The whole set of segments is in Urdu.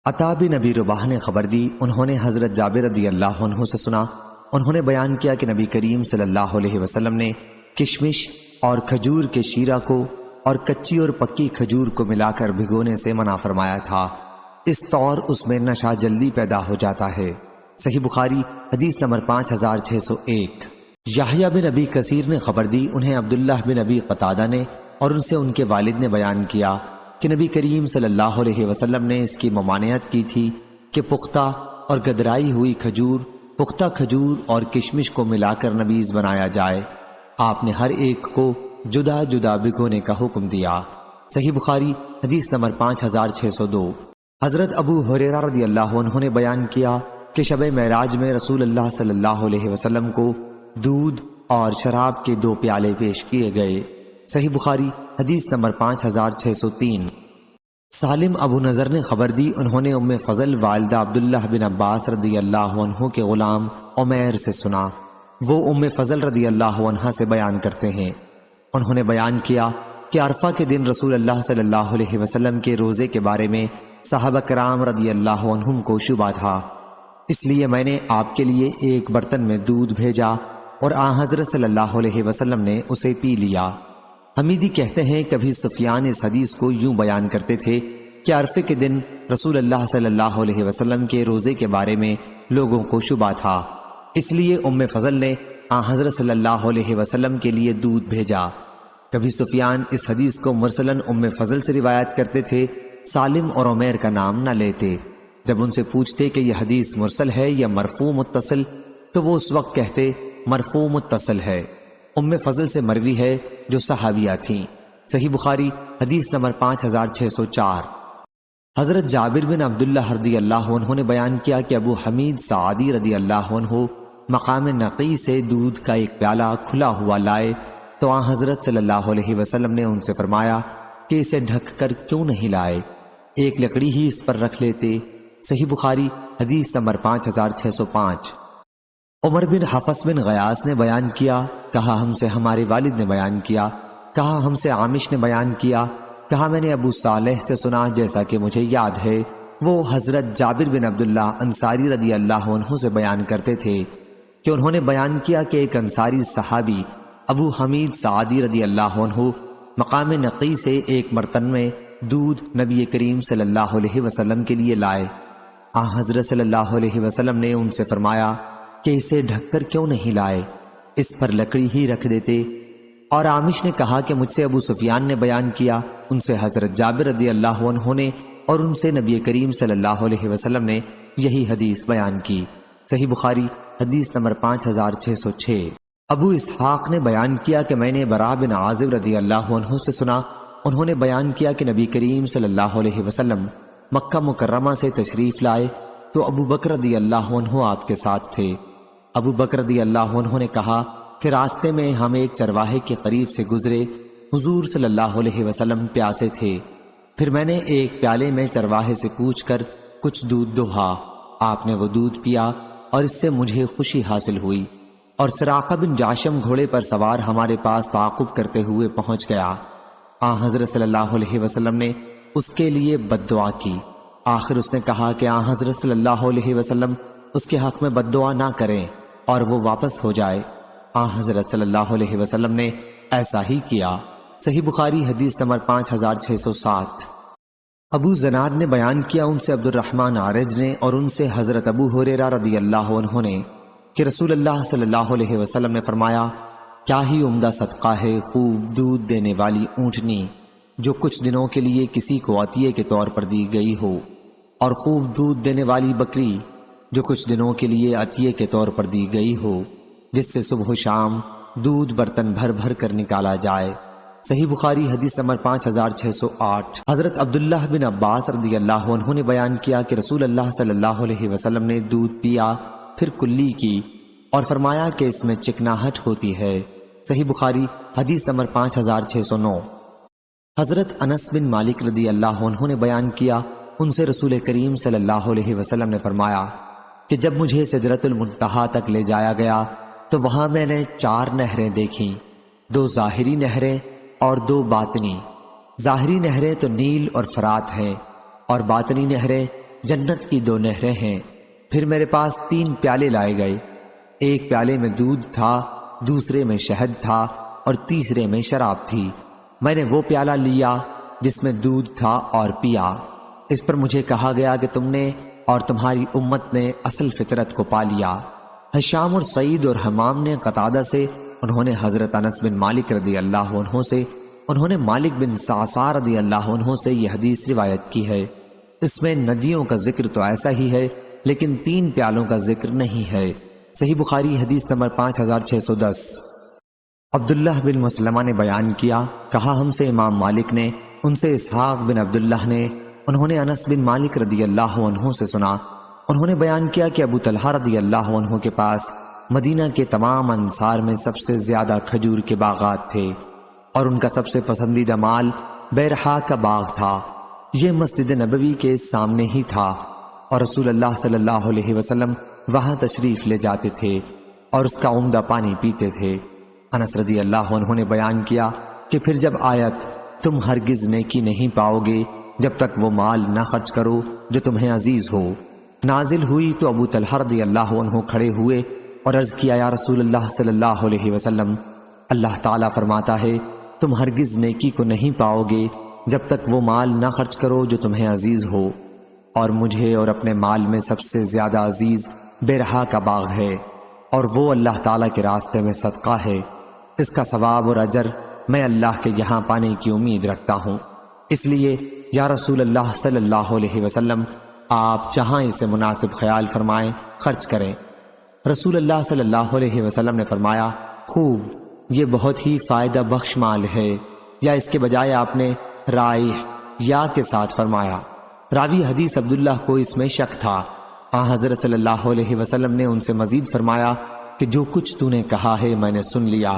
عطا بن ابی رباح نے خبر دی، انہوں نے حضرت جابر رضی اللہ عنہ سے سنا، انہوں نے بیان کیا کہ نبی کریم صلی اللہ علیہ وسلم نے کشمش اور کھجور کے شیرہ کو اور کچی اور پکی کھجور کو ملا کر بھگونے سے منع فرمایا تھا، اس طور اس میں نشہ جلدی پیدا ہو جاتا ہے۔ صحیح بخاری حدیث نمبر 5601۔ یحییٰ بن ابی کثیر نے خبر دی، انہیں عبداللہ بن ابی قتادہ نے اور ان سے ان کے والد نے بیان کیا کہ نبی کریم صلی اللہ علیہ وسلم نے اس کی ممانعت کی تھی کہ پختہ اور گدرائی ہوئی کھجور، پختہ کھجور اور کشمش کو ملا کر نبیذ بنایا جائے۔ آپ نے ہر ایک کو جدا جدا بھگونے کا حکم دیا۔ صحیح بخاری حدیث نمبر 5602۔ حضرت ابو ہریرہ رضی اللہ عنہ نے بیان کیا کہ شب معراج میں رسول اللہ صلی اللہ علیہ وسلم کو دودھ اور شراب کے 2 پیالے پیش کیے گئے۔ صحیح بخاری حدیث نمبر 5603۔ سالم ابو نضر نے خبر دی، انہوں نے ام فضل والدہ عبداللہ بن عباس رضی اللہ عنہ کے غلام عمیر سے سنا، وہ ام فضل رضی اللہ عنہ سے بیان کرتے ہیں، انہوں نے بیان کیا کہ عرفہ کے دن رسول اللہ صلی اللہ علیہ وسلم کے روزے کے بارے میں صحابہ کرام رضی اللہ عنہم کو شبہ تھا، اس لیے میں نے آپ کے لیے ایک برتن میں دودھ بھیجا اور آن حضرت صلی اللہ علیہ وسلم نے اسے پی لیا۔ حمیدی کہتے ہیں کبھی سفیان اس حدیث کو یوں بیان کرتے تھے کہ عرفے کے دن رسول اللہ صلی اللہ علیہ وسلم کے روزے کے بارے میں لوگوں کو شبہ تھا، اس لیے ام فضل نے آن حضرت صلی اللہ علیہ وسلم کے لیے دودھ بھیجا۔ کبھی سفیان اس حدیث کو مرسلاً ام فضل سے روایت کرتے تھے، سالم اور عمیر کا نام نہ لیتے۔ جب ان سے پوچھتے کہ یہ حدیث مرسل ہے یا مرفوع متصل، تو وہ اس وقت کہتے مرفوع متصل ہے، ام فضل سے مروی ہے جو صحابیہ تھیں۔ صحیح بخاری حدیث نمبر 5604۔ حضرت جابر بن عبداللہ رضی اللہ عنہ نے بیان کیا کہ ابو حمید سعدی رضی اللہ عنہ مقام نقی سے دودھ کا ایک پیالہ کھلا ہوا لائے تو آن حضرت صلی اللہ علیہ وسلم نے ان سے فرمایا کہ اسے ڈھک کر کیوں نہیں لائے، ایک لکڑی ہی اس پر رکھ لیتے۔ صحیح بخاری حدیث نمبر 5605۔ عمر بن حفص بن غیاث نے بیان کیا، کہا ہم سے ہمارے والد نے بیان کیا، کہا ہم سے عامش نے بیان کیا، کہا میں نے ابو صالح سے سنا جیسا کہ مجھے یاد ہے، وہ حضرت جابر بن عبداللہ انصاری رضی اللہ عنہ سے بیان کرتے تھے کہ انہوں نے بیان کیا کہ ایک انصاری صحابی ابو حمید سعدی رضی اللہ عنہ مقام نقی سے ایک برتن میں دودھ نبی کریم صلی اللہ علیہ وسلم کے لیے لائے۔ آن حضرت صلی اللہ علیہ وسلم نے ان سے فرمایا کہ اسے ڈھک کر کیوں نہیں لائے، اس پر لکڑی ہی رکھ دیتے۔ اور عامش نے کہا کہ مجھ سے ابو سفیان نے بیان کیا، ان سے حضرت جابر رضی اللہ عنہ نے اور ان سے نبی کریم صلی اللہ علیہ وسلم نے یہی حدیث بیان کی۔ صحیح بخاری حدیث نمبر 5606۔ ابو اسحاق نے بیان کیا کہ میں نے براء بن عازب رضی اللہ عنہ سے سنا، انہوں نے بیان کیا کہ نبی کریم صلی اللہ علیہ وسلم مکہ مکرمہ سے تشریف لائے تو ابو بکر رضی اللہ عنہ آپ کے ساتھ تھے۔ ابو بکر رضی اللہ عنہ نے کہا کہ راستے میں ہم ایک چرواہے کے قریب سے گزرے، حضور صلی اللہ علیہ وسلم پیاسے تھے، پھر میں نے ایک پیالے میں چرواہے سے پوچھ کر کچھ دودھ دوہا، آپ نے وہ دودھ پیا اور اس سے مجھے خوشی حاصل ہوئی، اور سراقہ بن جاشم گھوڑے پر سوار ہمارے پاس تعاقب کرتے ہوئے پہنچ گیا۔ آن حضرت صلی اللہ علیہ وسلم نے اس کے لیے بد دعا کی، آخر اس نے کہا کہ آن حضرت صلی اللہ علیہ وسلم اس کے حق میں بد دعا نہ کریں اور وہ واپس ہو جائے۔ آن حضرت صلی اللہ علیہ وسلم نے ایسا ہی کیا۔ صحیح بخاری حدیث نمبر 5607۔ ابو زناد نے بیان کیا، ان سے عبد الرحمن عارج نے اور ان سے حضرت ابو ہریرہ رضی اللہ عنہ نے کہ رسول اللہ صلی اللہ علیہ وسلم نے فرمایا، کیا ہی عمدہ صدقہ ہے خوب دودھ دینے والی اونٹنی جو کچھ دنوں کے لیے کسی کو عطیے کے طور پر دی گئی ہو، اور خوب دودھ دینے والی بکری جو کچھ دنوں کے لیے عطیے کے طور پر دی گئی ہو، جس سے صبح و شام دودھ برتن بھر بھر کر نکالا جائے۔ صحیح بخاری حدیث نمبر 5608۔ حضرت عبداللہ بن عباس رضی اللہ عنہ نے بیان کیا کہ رسول اللہ صلی اللہ علیہ وسلم نے دودھ پیا، پھر کلی کی اور فرمایا کہ اس میں چکناہٹ ہوتی ہے۔ صحیح بخاری حدیث نمبر 5609۔ حضرت انس بن مالک رضی اللہ عنہ نے بیان کیا، ان سے رسول کریم صلی اللہ علیہ وسلم نے فرمایا کہ جب مجھے سدرۃ المنتہا تک لے جایا گیا تو وہاں میں نے 4 نہریں دیکھیں، 2 ظاہری نہریں اور 2 باطنی۔ ظاہری نہریں تو نیل اور فرات ہیں، اور باطنی نہریں جنت کی 2 نہریں ہیں۔ پھر میرے پاس 3 پیالے لائے گئے، ایک پیالے میں دودھ تھا، دوسرے میں شہد تھا اور تیسرے میں شراب تھی۔ میں نے وہ پیالہ لیا جس میں دودھ تھا اور پیا۔ اس پر مجھے کہا گیا کہ تم نے اور تمہاری امت نے اصل فطرت کو پا لیا۔ ہشام اور سعید اور حمام نے قتادہ سے، انہوں نے حضرت انس بن مالک رضی اللہ عنہ سے، انہوں نے مالک بن صعصع رضی اللہ عنہ سے یہ حدیث روایت کی ہے۔ اس میں ندیوں کا ذکر تو ایسا ہی ہے لیکن 3 پیالوں کا ذکر نہیں ہے۔ صحیح بخاری حدیث نمبر 5610۔ عبداللہ بن مسلمہ نے بیان کیا، کہا ہم سے امام مالک نے، ان سے اسحاق بن عبداللہ نے، انہوں نے انس بن مالک رضی اللہ عنہ سے سنا، انہوں نے بیان کیا کہ ابو طلحہ رضی اللہ عنہ کے پاس مدینہ کے تمام انصار میں سب سے زیادہ کھجور کے باغات تھے اور ان کا سب سے پسندیدہ مال بیرحا کا باغ تھا۔ یہ مسجد نبوی کے سامنے ہی تھا اور رسول اللہ صلی اللہ علیہ وسلم وہاں تشریف لے جاتے تھے اور اس کا عمدہ پانی پیتے تھے۔ انس رضی اللہ عنہ نے بیان کیا کہ پھر جب آیت تم ہرگز نیکی نہیں پاؤ گے جب تک وہ مال نہ خرچ کرو جو تمہیں عزیز ہو نازل ہوئی تو ابو طلحہ رضی اللہ عنہ کھڑے ہوئے اور عرض کیا، یا رسول اللہ صلی اللہ علیہ وسلم، اللہ تعالیٰ فرماتا ہے تم ہرگز نیکی کو نہیں پاؤ گے جب تک وہ مال نہ خرچ کرو جو تمہیں عزیز ہو، اور مجھے اور اپنے مال میں سب سے زیادہ عزیز بیرحا کا باغ ہے اور وہ اللہ تعالیٰ کے راستے میں صدقہ ہے، اس کا ثواب اور اجر میں اللہ کے یہاں پانے کی امید رکھتا ہوں، اس لیے یا رسول اللہ صلی اللہ علیہ وسلم آپ جہاں اسے مناسب خیال فرمائیں خرچ کریں۔ رسول اللہ صلی اللہ علیہ وسلم نے فرمایا، خوب، یہ بہت ہی فائدہ بخش مال ہے، یا اس کے بجائے آپ نے رائح یا کے ساتھ فرمایا۔ راوی حدیث عبداللہ کو اس میں شک تھا۔ حضرت صلی اللہ علیہ وسلم نے ان سے مزید فرمایا کہ جو کچھ تو نے کہا ہے میں نے سن لیا،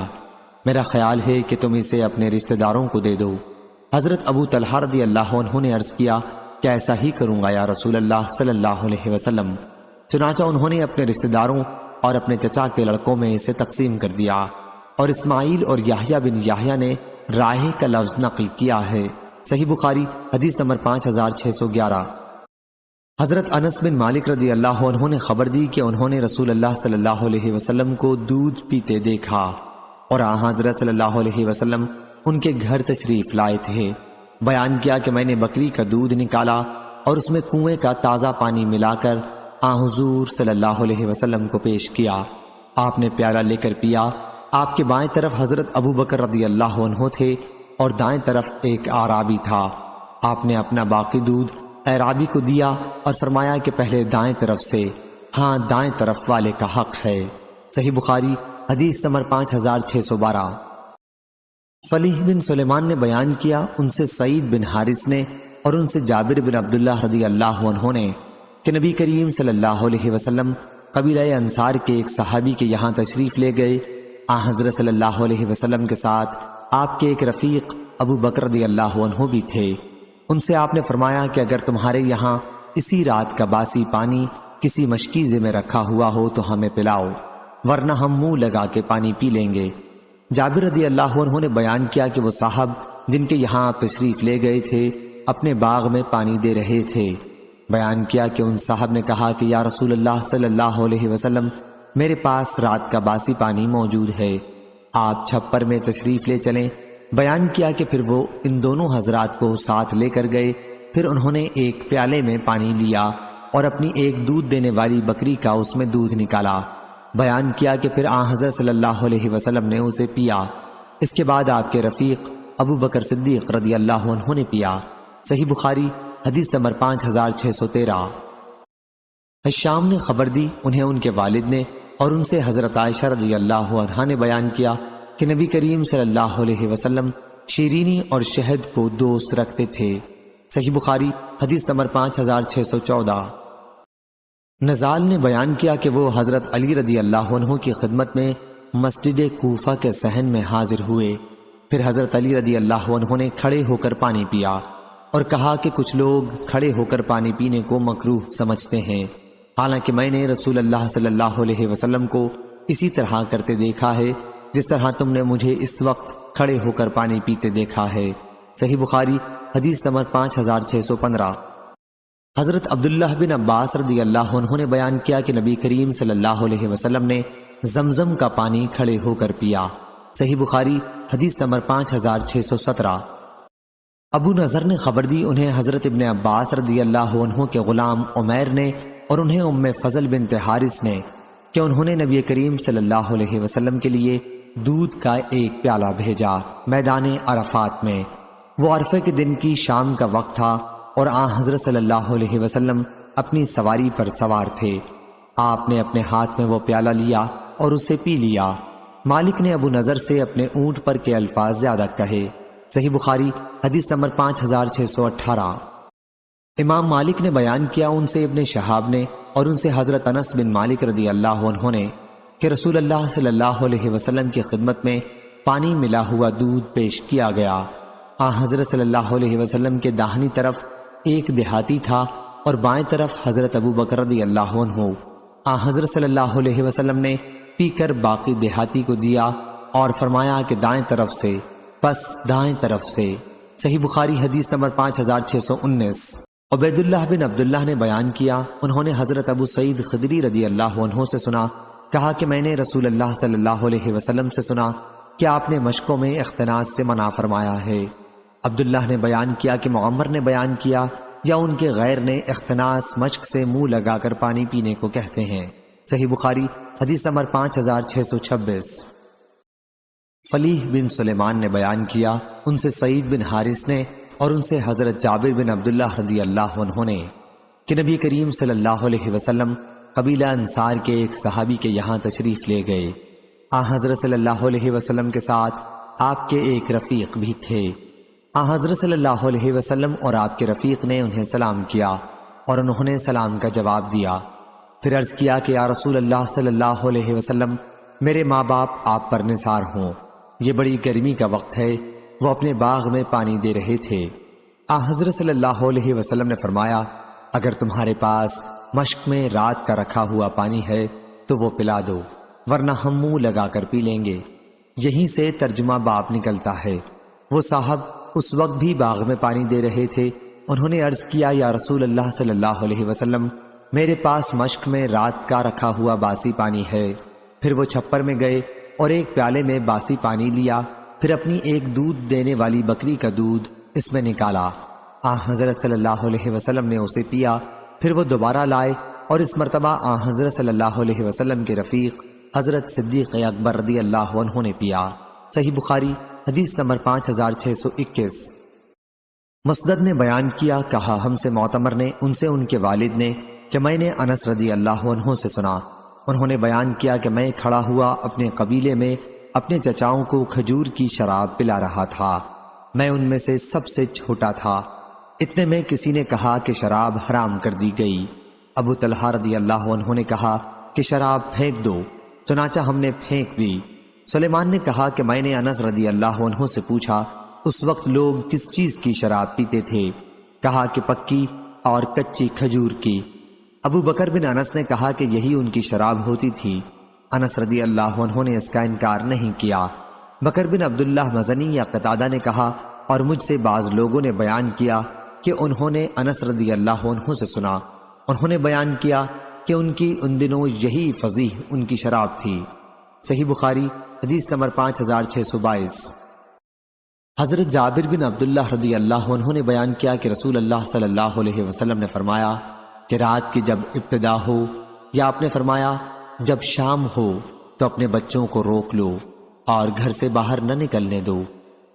میرا خیال ہے کہ تم اسے اپنے رشتہ داروں کو دے دو۔ حضرت ابو طلحہ رضی اللہ عنہ نے عرض کیا کہ ایسا ہی کروں گا یا رسول اللہ صلی اللہ علیہ وسلم۔ چنانچہ انہوں نے اپنے رشتہ داروں اور اپنے چچا کے لڑکوں میں اسے تقسیم کر دیا، اور اسماعیل اور یحییٰ بن یحییٰ نے رائح کا لفظ نقل کیا ہے۔ صحیح بخاری حدیث نمبر 5611۔ حضرت انس بن مالک رضی اللہ عنہ نے خبر دی کہ انہوں نے رسول اللہ صلی اللہ علیہ وسلم کو دودھ پیتے دیکھا اور حضرت صلی اللہ علیہ وسلم ان کے گھر تشریف لائے تھے۔ بیان کیا کہ میں نے بکری کا دودھ نکالا اور اس میں کنویں کا تازہ پانی ملا کر حضور صلی اللہ علیہ وسلم کو پیش کیا۔ آپ نے پیالہ لے کر پیا۔ آپ کے بائیں طرف حضرت ابو بکر رضی اللہ عنہ تھے اور دائیں طرف ایک اعرابی تھا۔ آپ نے اپنا باقی دودھ اعرابی کو دیا اور فرمایا کہ پہلے دائیں طرف سے، ہاں دائیں طرف والے کا حق ہے۔ صحیح بخاری حدیث نمبر 5612۔ فلیح بن سلیمان نے بیان کیا، ان سے سعید بن حارث نے اور ان سے جابر بن عبداللہ رضی اللہ عنہ نے کہ نبی کریم صلی اللہ علیہ وسلم قبیلہ انصار کے ایک صحابی کے یہاں تشریف لے گئے۔ حضرت صلی اللہ علیہ وسلم کے ساتھ آپ کے ایک رفیق ابو بکر رضی اللہ عنہ بھی تھے۔ ان سے آپ نے فرمایا کہ اگر تمہارے یہاں اسی رات کا باسی پانی کسی مشکیزے میں رکھا ہوا ہو تو ہمیں پلاؤ، ورنہ ہم منہ لگا کے پانی پی لیں گے۔ جابر رضی اللہ عنہ نے بیان کیا کہ وہ صاحب جن کے یہاں آپ تشریف لے گئے تھے اپنے باغ میں پانی دے رہے تھے۔ بیان کیا کہ ان صاحب نے کہا کہ یا رسول اللہ صلی اللہ علیہ وسلم، میرے پاس رات کا باسی پانی موجود ہے، آپ چھپر میں تشریف لے چلیں۔ بیان کیا کہ پھر وہ ان دونوں حضرات کو ساتھ لے کر گئے۔ پھر انہوں نے ایک پیالے میں پانی لیا اور اپنی ایک دودھ دینے والی بکری کا اس میں دودھ نکالا۔ بیان کیا کہ پھر حضرت صلی اللہ علیہ وسلم نے اسے پیا۔ اس کے بعد آپ کے رفیق ابو بکر صدیق رضی اللہ عنہ نے پیا۔ صحیح بخاری حدیث نمبر 5613۔ حشام نے خبر دی، انہیں ان کے والد نے اور ان سے حضرت عائشہ رضی اللہ عنہا نے بیان کیا کہ نبی کریم صلی اللہ علیہ وسلم شیرینی اور شہد کو دوست رکھتے تھے۔ صحیح بخاری حدیث نمبر 5614۔ نزال نے بیان کیا کہ وہ حضرت علی رضی اللہ عنہ کی خدمت میں مسجد کوفہ کے صحن میں حاضر ہوئے۔ پھر حضرت علی رضی اللہ عنہ نے کھڑے ہو کر پانی پیا اور کہا کہ کچھ لوگ کھڑے ہو کر پانی پینے کو مکروہ سمجھتے ہیں، حالانکہ میں نے رسول اللہ صلی اللہ علیہ وسلم کو اسی طرح کرتے دیکھا ہے جس طرح تم نے مجھے اس وقت کھڑے ہو کر پانی پیتے دیکھا ہے۔ صحیح بخاری حدیث نمبر 5615۔ حضرت عبداللہ بن عباس رضی اللہ عنہ نے بیان کیا کہ نبی کریم صلی اللہ علیہ وسلم نے زمزم کا پانی کھڑے ہو کر پیا۔ صحیح بخاری حدیث نمبر 5617۔ ابو نضر نے خبر دی، انہیں حضرت ابن عباس رضی اللہ عنہ کے غلام عمیر نے اور انہیں ام فضل بنت حارث نے کہ انہوں نے نبی کریم صلی اللہ علیہ وسلم کے لیے دودھ کا ایک پیالہ بھیجا میدان عرفات میں۔ وہ عرفے کے دن کی شام کا وقت تھا اور حضرت صلی اللہ علیہ وسلم اپنی سواری پر سوار تھے۔ آپ نے اپنے ہاتھ میں وہ پیالہ لیا اور اسے پی لیا۔ مالک نے ابو نضر سے اپنے اونٹ پر کے الفاظ زیادہ کہے۔ صحیح بخاری حدیث نمبر 5618۔ امام مالک نے بیان کیا ان سے ابن شہاب نے اور ان سے حضرت انس بن مالک رضی اللہ عنہ نے کہ رسول اللہ صلی اللہ علیہ وسلم کی خدمت میں پانی ملا ہوا دودھ پیش کیا گیا۔ حضرت صلی اللہ علیہ وسلم کے داہنی طرف ایک دیہاتی تھا اور بائیں طرف حضرت ابو بکر رضی اللہ عنہ۔ حضرت صلی اللہ علیہ وسلم نے پی کر باقی دیہاتی کو دیا اور فرمایا کہ دائیں طرف سے، پس دائیں طرف سے۔ صحیح بخاری حدیث نمبر 5619۔ عبید اللہ بن عبداللہ نے بیان کیا، انہوں نے حضرت ابو سعید خدری رضی اللہ عنہ سے سنا، کہا کہ میں نے رسول اللہ صلی اللہ علیہ وسلم سے سنا کہ آپ نے مشکوں میں اختناس سے منع فرمایا ہے۔ عبداللہ نے بیان کیا کہ معمر نے بیان کیا یا ان کے غیر نے اختناس مشک سے منہ لگا کر پانی پینے کو کہتے ہیں۔ صحیح بخاری حدیث نمبر 5626۔ فلیح بن سلیمان نے بیان کیا، ان سے سعید بن حارث نے اور ان سے حضرت جابر بن عبداللہ رضی اللہ عنہ نے کہ نبی کریم صلی اللہ علیہ وسلم قبیلہ انصار کے ایک صحابی کے یہاں تشریف لے گئے۔ حضرت صلی اللہ علیہ وسلم کے ساتھ آپ کے ایک رفیق بھی تھے۔ حضرت صلی اللہ علیہ وسلم اور آپ کے رفیق نے انہیں سلام کیا اور انہوں نے سلام کا جواب دیا۔ پھر عرض کیا کہ یا رسول اللہ صلی اللہ علیہ وسلم، میرے ماں باپ آپ پر نثار ہوں، یہ بڑی گرمی کا وقت ہے۔ وہ اپنے باغ میں پانی دے رہے تھے۔ حضرت صلی اللہ علیہ وسلم نے فرمایا، اگر تمہارے پاس مشک میں رات کا رکھا ہوا پانی ہے تو وہ پلا دو، ورنہ ہم منہ لگا کر پی لیں گے۔ یہیں سے ترجمہ باب نکلتا ہے۔ وہ صاحب اس وقت بھی باغ میں پانی دے رہے تھے۔ انہوں نے عرض کیا، یا رسول اللہ صلی اللہ علیہ وسلم، میرے پاس مشک میں رات کا رکھا ہوا باسی پانی ہے۔ پھر وہ چھپر میں گئے اور ایک پیالے میں باسی پانی لیا، پھر اپنی ایک دودھ دینے والی بکری کا دودھ اس میں نکالا۔ حضرت صلی اللہ علیہ وسلم نے اسے پیا۔ پھر وہ دوبارہ لائے اور اس مرتبہ حضرت صلی اللہ علیہ وسلم کے رفیق حضرت صدیق اکبر رضی اللہ عنہ نے پیا۔ صحیح بخاری حدیث نمبر 5621۔ مسدد نے بیان کیا، کہا ہم سے معتمر نے ان سے ان کے والد نے کہ میں نے انس رضی اللہ عنہ سے سنا، انہوں نے بیان کیا کہ میں کھڑا ہوا اپنے قبیلے میں اپنے چچاؤں کو کھجور کی شراب پلا رہا تھا۔ میں ان میں سے سب سے چھوٹا تھا۔ اتنے میں کسی نے کہا کہ شراب حرام کر دی گئی۔ ابو طلحہ رضی اللہ عنہ نے کہا کہ شراب پھینک دو، چنانچہ ہم نے پھینک دی۔ سلیمان نے کہا کہ میں نے انس رضی اللہ عنہ سے پوچھا اس وقت لوگ کس چیز کی شراب پیتے تھے؟ کہا کہ پکی اور کچی کھجور کی۔ ابو بکر بن انس نے کہا کہ یہی ان کی شراب ہوتی تھی۔ انس رضی اللہ عنہ نے اس کا انکار نہیں کیا۔ بکر بن عبداللہ مزنی یا قتادہ نے کہا، اور مجھ سے بعض لوگوں نے بیان کیا کہ انہوں نے انس رضی اللہ عنہ سے سنا، انہوں نے بیان کیا کہ ان کی ان دنوں یہی فضیح ان کی شراب تھی۔ صحیح بخاری حدیث نمبر 5622۔ حضرت جابر بن عبداللہ رضی اللہ عنہ نے بیان کیا کہ رسول اللہ صلی اللہ علیہ وسلم نے فرمایا کہ رات کی جب ابتدا ہو، یا آپ نے فرمایا جب شام ہو تو اپنے بچوں کو روک لو اور گھر سے باہر نہ نکلنے دو،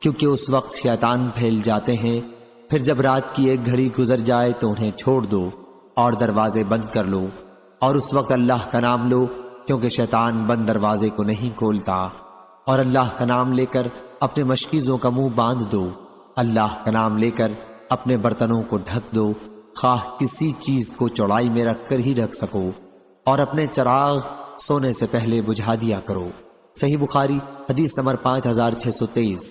کیونکہ اس وقت شیطان پھیل جاتے ہیں۔ پھر جب رات کی ایک گھڑی گزر جائے تو انہیں چھوڑ دو اور دروازے بند کر لو، اور اس وقت اللہ کا نام لو، کیونکہ شیطان بند دروازے کو نہیں کھولتا، اور اللہ کا نام لے کر اپنے مشکیزوں کا منہ باندھ دو، اللہ کا نام لے کر اپنے برتنوں کو ڈھک دو، خواہ کسی چیز کو چوڑائی میں رکھ کر ہی رکھ سکو، اور اپنے چراغ سونے سے پہلے بجھا دیا کرو۔ صحیح بخاری حدیث نمبر 5623۔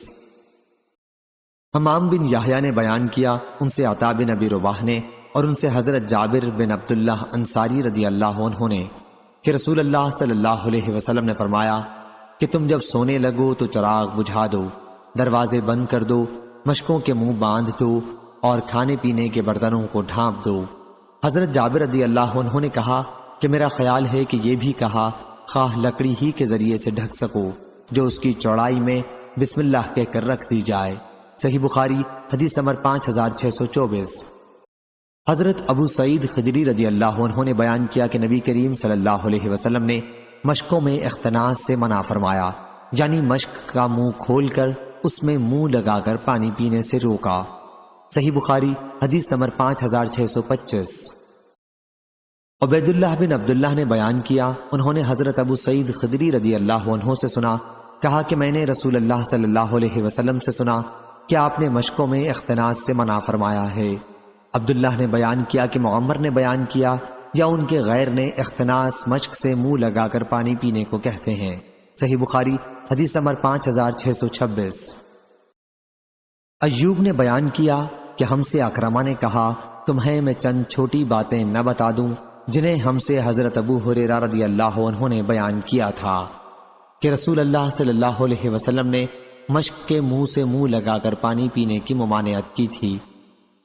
حمام بن یحییٰ نے بیان کیا، ان سے عطا بن ابی رباح نے اور ان سے حضرت جابر بن عبداللہ انصاری رضی اللہ عنہ نے کہ رسول اللہ صلی اللہ علیہ وسلم نے فرمایا کہ تم جب سونے لگو تو چراغ بجھا دو، دروازے بند کر دو، مشکوں کے منہ باندھ دو، اور کھانے پینے کے برتنوں کو ڈھانپ دو، حضرت جابر رضی اللہ عنہ نے کہا کہ میرا خیال ہے کہ یہ بھی کہا خواہ لکڑی ہی کے ذریعے سے ڈھک سکو جو اس کی چوڑائی میں بسم اللہ کہہ کر رکھ دی جائے۔ صحیح بخاری حدیث نمبر 5624۔ حضرت ابو سعید خدری رضی اللہ عنہ نے بیان کیا کہ نبی کریم صلی اللہ علیہ وسلم نے مشکوں میں اختناس سے منع فرمایا، یعنی مشک کا منہ کھول کر اس میں منہ لگا کر پانی پینے سے روکا۔ صحیح بخاری حدیث نمبر 5625۔ عبید اللہ بن عبداللہ نے بیان کیا، انہوں نے حضرت ابو سعید خدری رضی اللہ عنہ سے سنا، کہا کہ میں نے رسول اللہ صلی اللہ علیہ وسلم سے سنا کہ آپ نے مشکوں میں اختناس سے منع فرمایا ہے۔ عبداللہ نے بیان کیا کہ معمر نے بیان کیا یا ان کے غیر نے اختناس مشک سے منہ لگا کر پانی پینے کو کہتے ہیں۔ صحیح بخاری حدیث نمبر 5626۔ ایوب نے بیان کیا کہ ہم سے اکرمہ نے کہا تمہیں میں چند چھوٹی باتیں نہ بتا دوں جنہیں ہم سے حضرت ابو ہریرہ رضی اللہ عنہ نے بیان کیا تھا کہ رسول اللہ صلی اللہ علیہ وسلم نے مشک کے منہ سے منہ لگا کر پانی پینے کی ممانعت کی تھی۔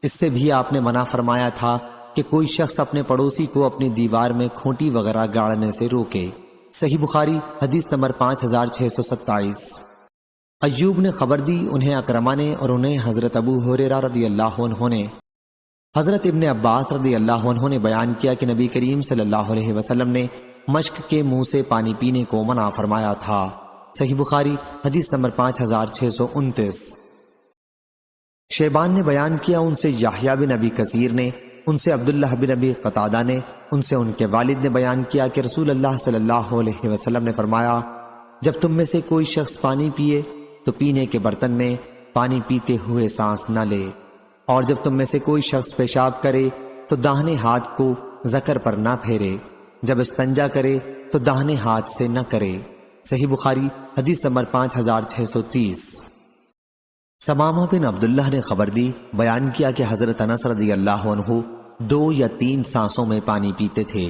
اس سے بھی آپ نے منع فرمایا تھا کہ کوئی شخص اپنے پڑوسی کو اپنی دیوار میں کھوٹی وغیرہ گاڑنے سے روکے۔ صحیح بخاری حدیث نمبر 5627۔ ایوب نے خبر دی، انہیں اکرمہ نے اور انہیں حضرت ابو ہریرہ رضی اللہ عنہ نے۔ حضرت ابن عباس رضی اللہ عنہ نے بیان کیا کہ نبی کریم صلی اللہ علیہ وسلم نے مشک کے منہ سے پانی پینے کو منع فرمایا تھا۔ صحیح بخاری حدیث نمبر 5629۔ شیبان نے بیان کیا، ان سے یحییٰ بن ابی کثیر نے، ان سے عبداللہ بن ابی قتادہ نے، ان سے ان کے والد نے بیان کیا کہ رسول اللہ صلی اللہ علیہ وسلم نے فرمایا، جب تم میں سے کوئی شخص پانی پیے تو پینے کے برتن میں پانی پیتے ہوئے سانس نہ لے، اور جب تم میں سے کوئی شخص پیشاب کرے تو داہنے ہاتھ کو ذکر پر نہ پھیرے، جب استنجا کرے تو داہنے ہاتھ سے نہ کرے۔ صحیح بخاری حدیث نمبر 5630۔ ثمامہ بن عبداللہ نے خبر دی، بیان کیا کہ حضرت انس رضی اللہ عنہ 2 یا 3 سانسوں میں پانی پیتے تھے،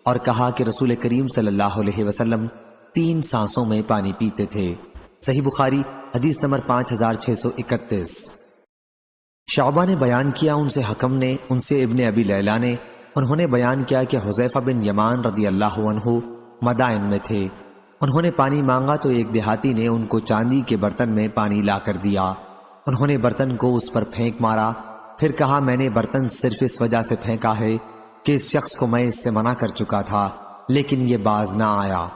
اور کہا کہ رسول کریم صلی اللہ علیہ وسلم 3 سانسوں میں پانی پیتے تھے۔ صحیح بخاری حدیث نمبر 5631۔ شعبہ نے بیان کیا، ان سے حکم نے، ان سے ابن ابی لیلہ نے، انہوں نے بیان کیا کہ حذیفہ بن یمان رضی اللہ عنہ مدائن میں تھے، انہوں نے پانی مانگا تو ایک دیہاتی نے ان کو چاندی کے برتن میں پانی لا کر دیا، انہوں نے برتن کو اس پر پھینک مارا، پھر کہا میں نے برتن صرف اس وجہ سے پھینکا ہے کہ اس شخص کو میں اس سے منع کر چکا تھا لیکن یہ باز نہ آیا،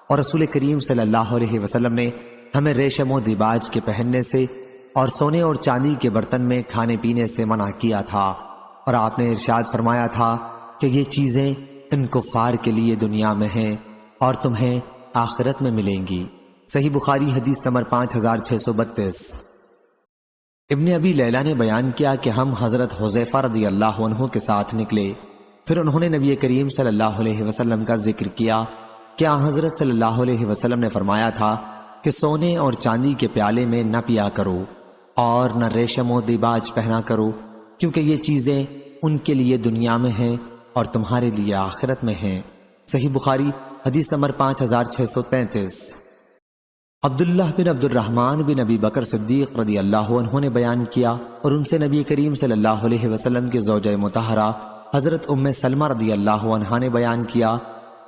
اور رسول کریم صلی اللہ علیہ وسلم نے ہمیں ریشم و دیباج کے پہننے سے اور سونے اور چاندی کے برتن میں کھانے پینے سے منع کیا تھا، اور آپ نے ارشاد فرمایا تھا کہ یہ چیزیں ان کفار کے لیے دنیا میں ہیں اور تمہیں آخرت میں ملیں گی۔ صحیح بخاری حدیث نمبر 5632۔ ابن ابی لیلہ نے بیان کیا کہ ہم حضرت حذیفہ رضی اللہ عنہ کے ساتھ نکلے، پھر انہوں نے نبی کریم صلی اللہ علیہ وسلم کا ذکر کیا کہ حضرت صلی اللہ علیہ وسلم نے فرمایا تھا کہ سونے اور چاندی کے پیالے میں نہ پیا کرو اور نہ ریشم و دیباج پہنا کرو، کیونکہ یہ چیزیں ان کے لیے دنیا میں ہیں اور تمہارے لیے آخرت میں ہیں۔ صحیح بخاری حدیث نمبر 5633۔ عبداللہ بن عبد الرحمن بن ابی بکر صدیق رضی اللہ عنہ نے بیان کیا، اور ان سے نبی کریم صلی اللہ علیہ وسلم کے زوجہ مطہرہ حضرت ام سلمہ رضی اللہ عنہا نے بیان کیا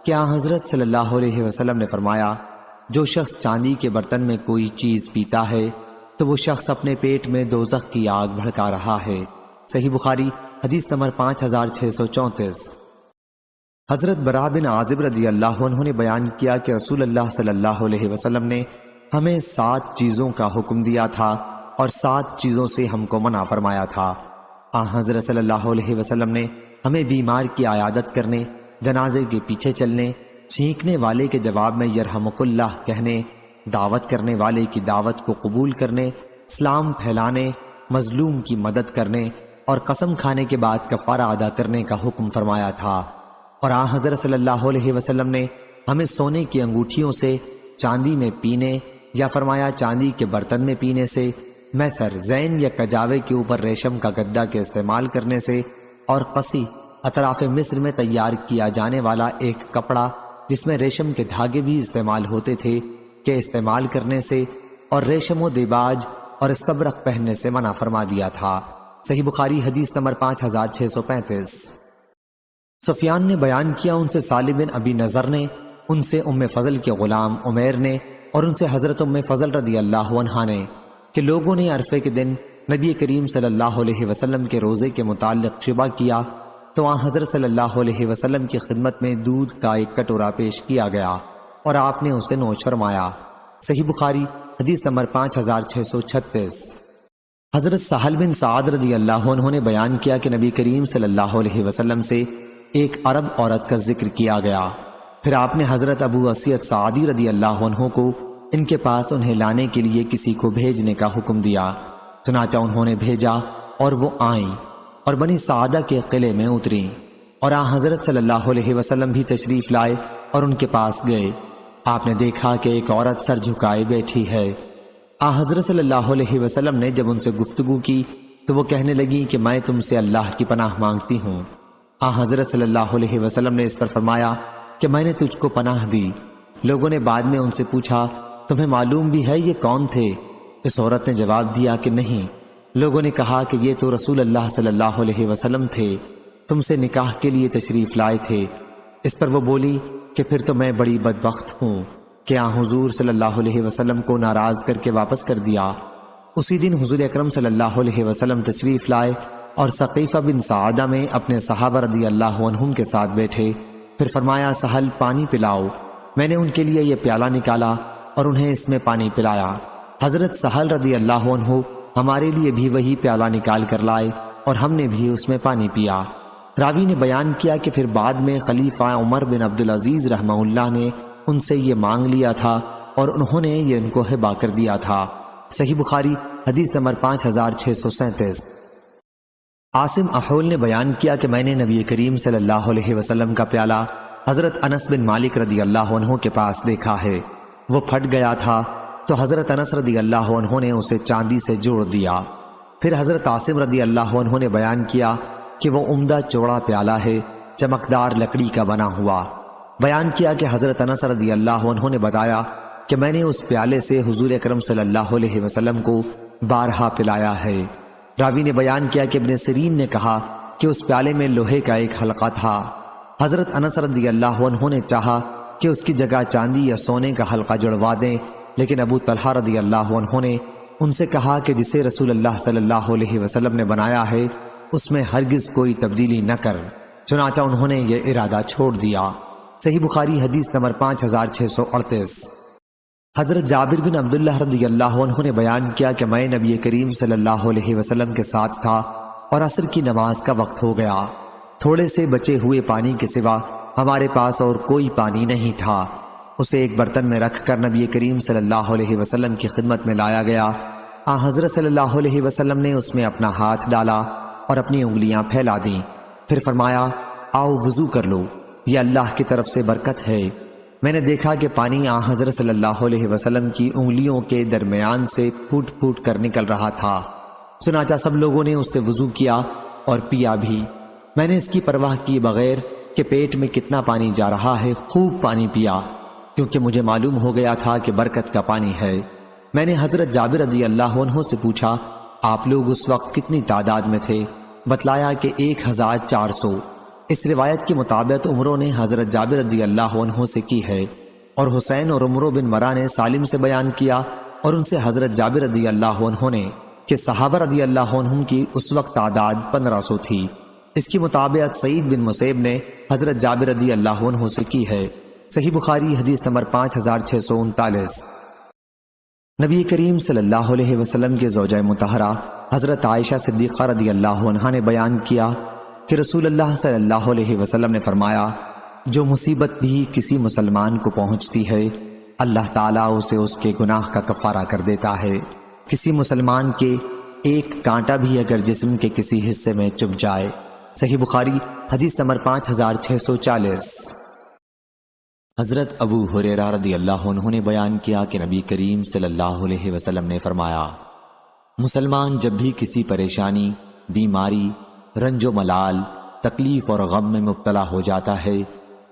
کہ حضرت صلی اللہ علیہ وسلم نے فرمایا، جو شخص چاندی کے برتن میں کوئی چیز پیتا ہے تو وہ شخص اپنے پیٹ میں دوزخ کی آگ بھڑکا رہا ہے۔ صحیح بخاری حدیث نمبر 5634۔ حضرت براء بن عازب رضی اللہ عنہ نے بیان کیا کہ رسول اللہ صلی اللہ علیہ وسلم نے ہمیں 7 چیزوں کا حکم دیا تھا اور 7 چیزوں سے ہم کو منع فرمایا تھا۔ حضرت صلی اللہ علیہ وسلم نے ہمیں بیمار کی عیادت کرنے، جنازے کے پیچھے چلنے، چھینکنے والے کے جواب میں یرحمک اللہ کہنے، دعوت کرنے والے کی دعوت کو قبول کرنے، اسلام پھیلانے، مظلوم کی مدد کرنے اور قسم کھانے کے بعد کفارہ ادا کرنے کا حکم فرمایا تھا۔ اور حضرت صلی اللہ علیہ وسلم نے ہمیں سونے کی انگوٹھیوں سے چاندی میں پینے یا فرمایا چاندی کے برتن میں پینے سے، میسر، زین یا کجاوے کے اوپر ریشم کا گدا کے استعمال کرنے سے، اور قصی، اطراف مصر میں تیار کیا جانے والا ایک کپڑا جس میں ریشم کے دھاگے بھی استعمال ہوتے تھے کے استعمال کرنے سے، اور ریشم و دیباج اور استبرق پہننے سے منع فرما دیا تھا۔ صحیح بخاری حدیث نمبر 5635۔ سفیان نے بیان کیا ان سے سالم بن ابی نضر نے، ان سے ام فضل کے غلام عمیر نے، اور ان سے حضرت ام فضل رضی اللہ عنہا نے کہ لوگوں نے عرفے کے دن نبی کریم صلی اللہ علیہ وسلم کے روزے کے متعلق شبہ کیا تو وہاں حضرت صلی اللہ علیہ وسلم کی خدمت میں دودھ کا ایک کٹورا پیش کیا گیا اور آپ نے اسے نوش فرمایا۔ صحیح بخاری حدیث نمبر 5636۔ حضرت سہل بن سعد رضی اللہ عنہ نے بیان کیا کہ نبی کریم صلی اللہ علیہ وسلم سے ایک عرب عورت کا ذکر کیا گیا، پھر آپ نے حضرت ابو اسید سعدی رضی اللہ عنہ کو ان کے پاس انہیں لانے کے لیے کسی کو بھیجنے کا حکم دیا، چنانچہ انہوں نے بھیجا اور وہ آئیں اور بنی سعدہ کے قلعے میں اتریں، اور حضرت صلی اللہ علیہ وسلم بھی تشریف لائے اور ان کے پاس گئے۔ آپ نے دیکھا کہ ایک عورت سر جھکائے بیٹھی ہے۔ حضرت صلی اللہ علیہ وسلم نے جب ان سے گفتگو کی تو وہ کہنے لگی کہ میں تم سے اللہ کی پناہ مانگتی ہوں۔ حضرت صلی اللہ علیہ وسلم نے اس پر فرمایا کہ میں نے تجھ کو پناہ دی۔ لوگوں نے بعد میں ان سے پوچھا تمہیں معلوم بھی ہے یہ کون تھے؟ اس عورت نے جواب دیا کہ نہیں۔ لوگوں نے کہا کہ یہ تو رسول اللہ صلی اللہ علیہ وسلم تھے، تم سے نکاح کے لیے تشریف لائے تھے۔ اس پر وہ بولی کہ پھر تو میں بڑی بدبخت ہوں کہ حضور صلی اللہ علیہ وسلم کو ناراض کر کے واپس کر دیا۔ اسی دن حضور اکرم صلی اللہ علیہ وسلم تشریف لائے اور ثقیفہ بن سعادہ میں اپنے صحابہ رضی اللہ عنہم کے ساتھ بیٹھے، پھر فرمایا سہل پانی پلاؤ۔ میں نے ان کے لیے یہ پیالہ نکالا اور انہیں اس میں پانی پلایا۔ حضرت سہل رضی اللہ عنہ ہمارے لیے بھی وہی پیالہ نکال کر لائے اور ہم نے بھی اس میں پانی پیا۔ راوی نے بیان کیا کہ پھر بعد میں خلیفہ عمر بن عبدالعزیز رحمہ اللہ نے ان سے یہ مانگ لیا تھا اور انہوں نے یہ ان کو ہبہ کر دیا تھا۔ صحیح بخاری حدیث نمبر 5637۔ عاصم احول نے بیان کیا کہ میں نے نبی کریم صلی اللہ علیہ وسلم کا پیالہ حضرت انس بن مالک رضی اللہ عنہ کے پاس دیکھا ہے، وہ پھٹ گیا تھا تو حضرت انس رضی اللہ عنہ نے اسے چاندی سے جوڑ دیا۔ پھر حضرت عاصم رضی اللہ عنہ نے بیان کیا کہ وہ عمدہ چوڑا پیالہ ہے، چمکدار لکڑی کا بنا ہوا۔ بیان کیا کہ حضرت انس رضی اللہ عنہ نے بتایا کہ میں نے اس پیالے سے حضور اکرم صلی اللہ علیہ وسلم کو بارہا پلایا ہے۔ راوی نے بیان کیا کہ ابن سیرین نے کہا کہ اس پیالے میں لوہے کا ایک حلقہ تھا۔ حضرت انس رضی اللہ عنہ نے چاہا کہ اس کی جگہ چاندی یا سونے کا حلقہ جڑوا دیں، لیکن ابو طلحہ رضی اللہ عنہ نے ان سے کہا کہ جسے رسول اللہ صلی اللہ علیہ وسلم نے بنایا ہے اس میں ہرگز کوئی تبدیلی نہ کر، چنانچہ انہوں نے یہ ارادہ چھوڑ دیا۔ صحیح بخاری حدیث نمبر 5638۔ حضرت جابر بن عبداللہ رضی اللہ عنہ نے بیان کیا کہ میں نبی کریم صلی اللہ علیہ وسلم کے ساتھ تھا اور عصر کی نماز کا وقت ہو گیا، تھوڑے سے بچے ہوئے پانی کے سوا ہمارے پاس اور کوئی پانی نہیں تھا۔ اسے ایک برتن میں رکھ کر نبی کریم صلی اللہ علیہ وسلم کی خدمت میں لایا گیا۔ حضرت صلی اللہ علیہ وسلم نے اس میں اپنا ہاتھ ڈالا اور اپنی انگلیاں پھیلا دیں، پھر فرمایا آؤ وضو کر لو، یہ اللہ کی طرف سے برکت ہے۔ میں نے دیکھا کہ پانی حضرت صلی اللہ علیہ وسلم کی انگلیوں کے درمیان سے پھوٹ پھوٹ کر نکل رہا تھا، چنانچہ سب لوگوں نے اس سے وضو کیا اور پیا بھی۔ میں نے اس کی پرواہ کیے بغیر کہ پیٹ میں کتنا پانی جا رہا ہے خوب پانی پیا، کیونکہ مجھے معلوم ہو گیا تھا کہ برکت کا پانی ہے۔ میں نے حضرت جابر رضی اللہ عنہ سے پوچھا آپ لوگ اس وقت کتنی تعداد میں تھے؟ بتلایا کہ 1400۔ اس روایت کے مطابق عمروں نے حضرت جابر رضی اللہ عنہ سے کی ہے، اور حسین اور عمرو بن مرا نے سالم سے بیان کیا اور ان سے حضرت جابر رضی اللہ عنہ نے کہ صحابہ رضی اللہ عنہم کی اس وقت تعداد 1500 تھی۔ اس کی مطابق سعید بن مسیب نے حضرت جابر رضی اللہ عنہ سے کی ہے۔ صحیح بخاری حدیث نمبر 5639۔ نبی کریم صلی اللہ علیہ وسلم کے زوجہ مطہرہ حضرت عائشہ صدیقہ رضی اللہ عنہا نے بیان کیا کہ رسول اللہ صلی اللہ علیہ وسلم نے فرمایا جو مصیبت بھی کسی مسلمان کو پہنچتی ہے اللہ تعالیٰ اسے اس کے گناہ کا کفارہ کر دیتا ہے۔ کسی مسلمان کے ایک کانٹا بھی اگر جسم کے کسی حصے میں چبھ جائے۔ صحیح بخاری حدیث نمبر 5640۔ حضرت ابو ہریرہ رضی اللہ عنہ نے بیان کیا کہ نبی کریم صلی اللہ علیہ وسلم نے فرمایا مسلمان جب بھی کسی پریشانی، بیماری، رنج و ملال، تکلیف اور غم میں مبتلا ہو جاتا ہے،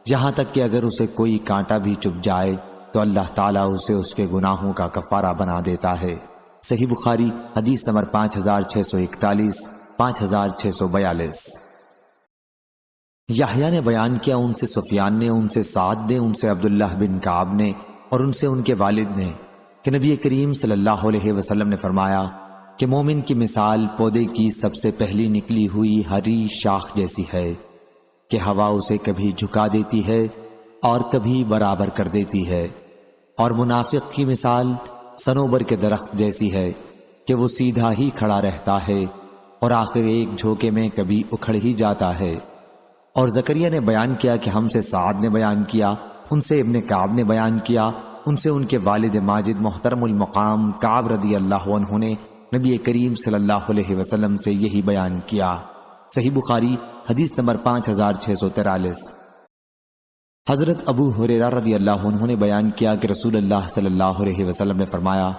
یہاں تک کہ اگر اسے کوئی کانٹا بھی چبھ جائے تو اللہ تعالیٰ اسے اس کے گناہوں کا کفارہ بنا دیتا ہے۔ صحیح بخاری حدیث نمبر 5641، 5642۔ یحییٰ نے بیان کیا ان سے سفیان نے، ان سے سعد نے، ان سے عبداللہ بن کعب نے اور ان سے ان کے والد نے کہ نبی کریم صلی اللہ علیہ وسلم نے فرمایا کہ مومن کی مثال پودے کی سب سے پہلی نکلی ہوئی ہری شاخ جیسی ہے کہ ہوا اسے کبھی جھکا دیتی ہے اور کبھی برابر کر دیتی ہے، اور منافق کی مثال صنوبر کے درخت جیسی ہے کہ وہ سیدھا ہی کھڑا رہتا ہے اور آخر ایک جھوکے میں کبھی اکھڑ ہی جاتا ہے۔ اور زکریا نے بیان کیا کہ ہم سے سعد نے بیان کیا، ان سے ابن کعب نے بیان کیا، ان سے ان کے والد ماجد محترم المقام کعب رضی اللہ عنہ نے نبی کریم صلی اللہ علیہ وسلم سے یہی بیان کیا۔ صحیح بخاری حدیث نمبر 5643۔ حضرت ابو ہریرہ رضی اللہ عنہ نے بیان کیا کہ رسول اللہ صلی اللہ علیہ وسلم نے فرمایا،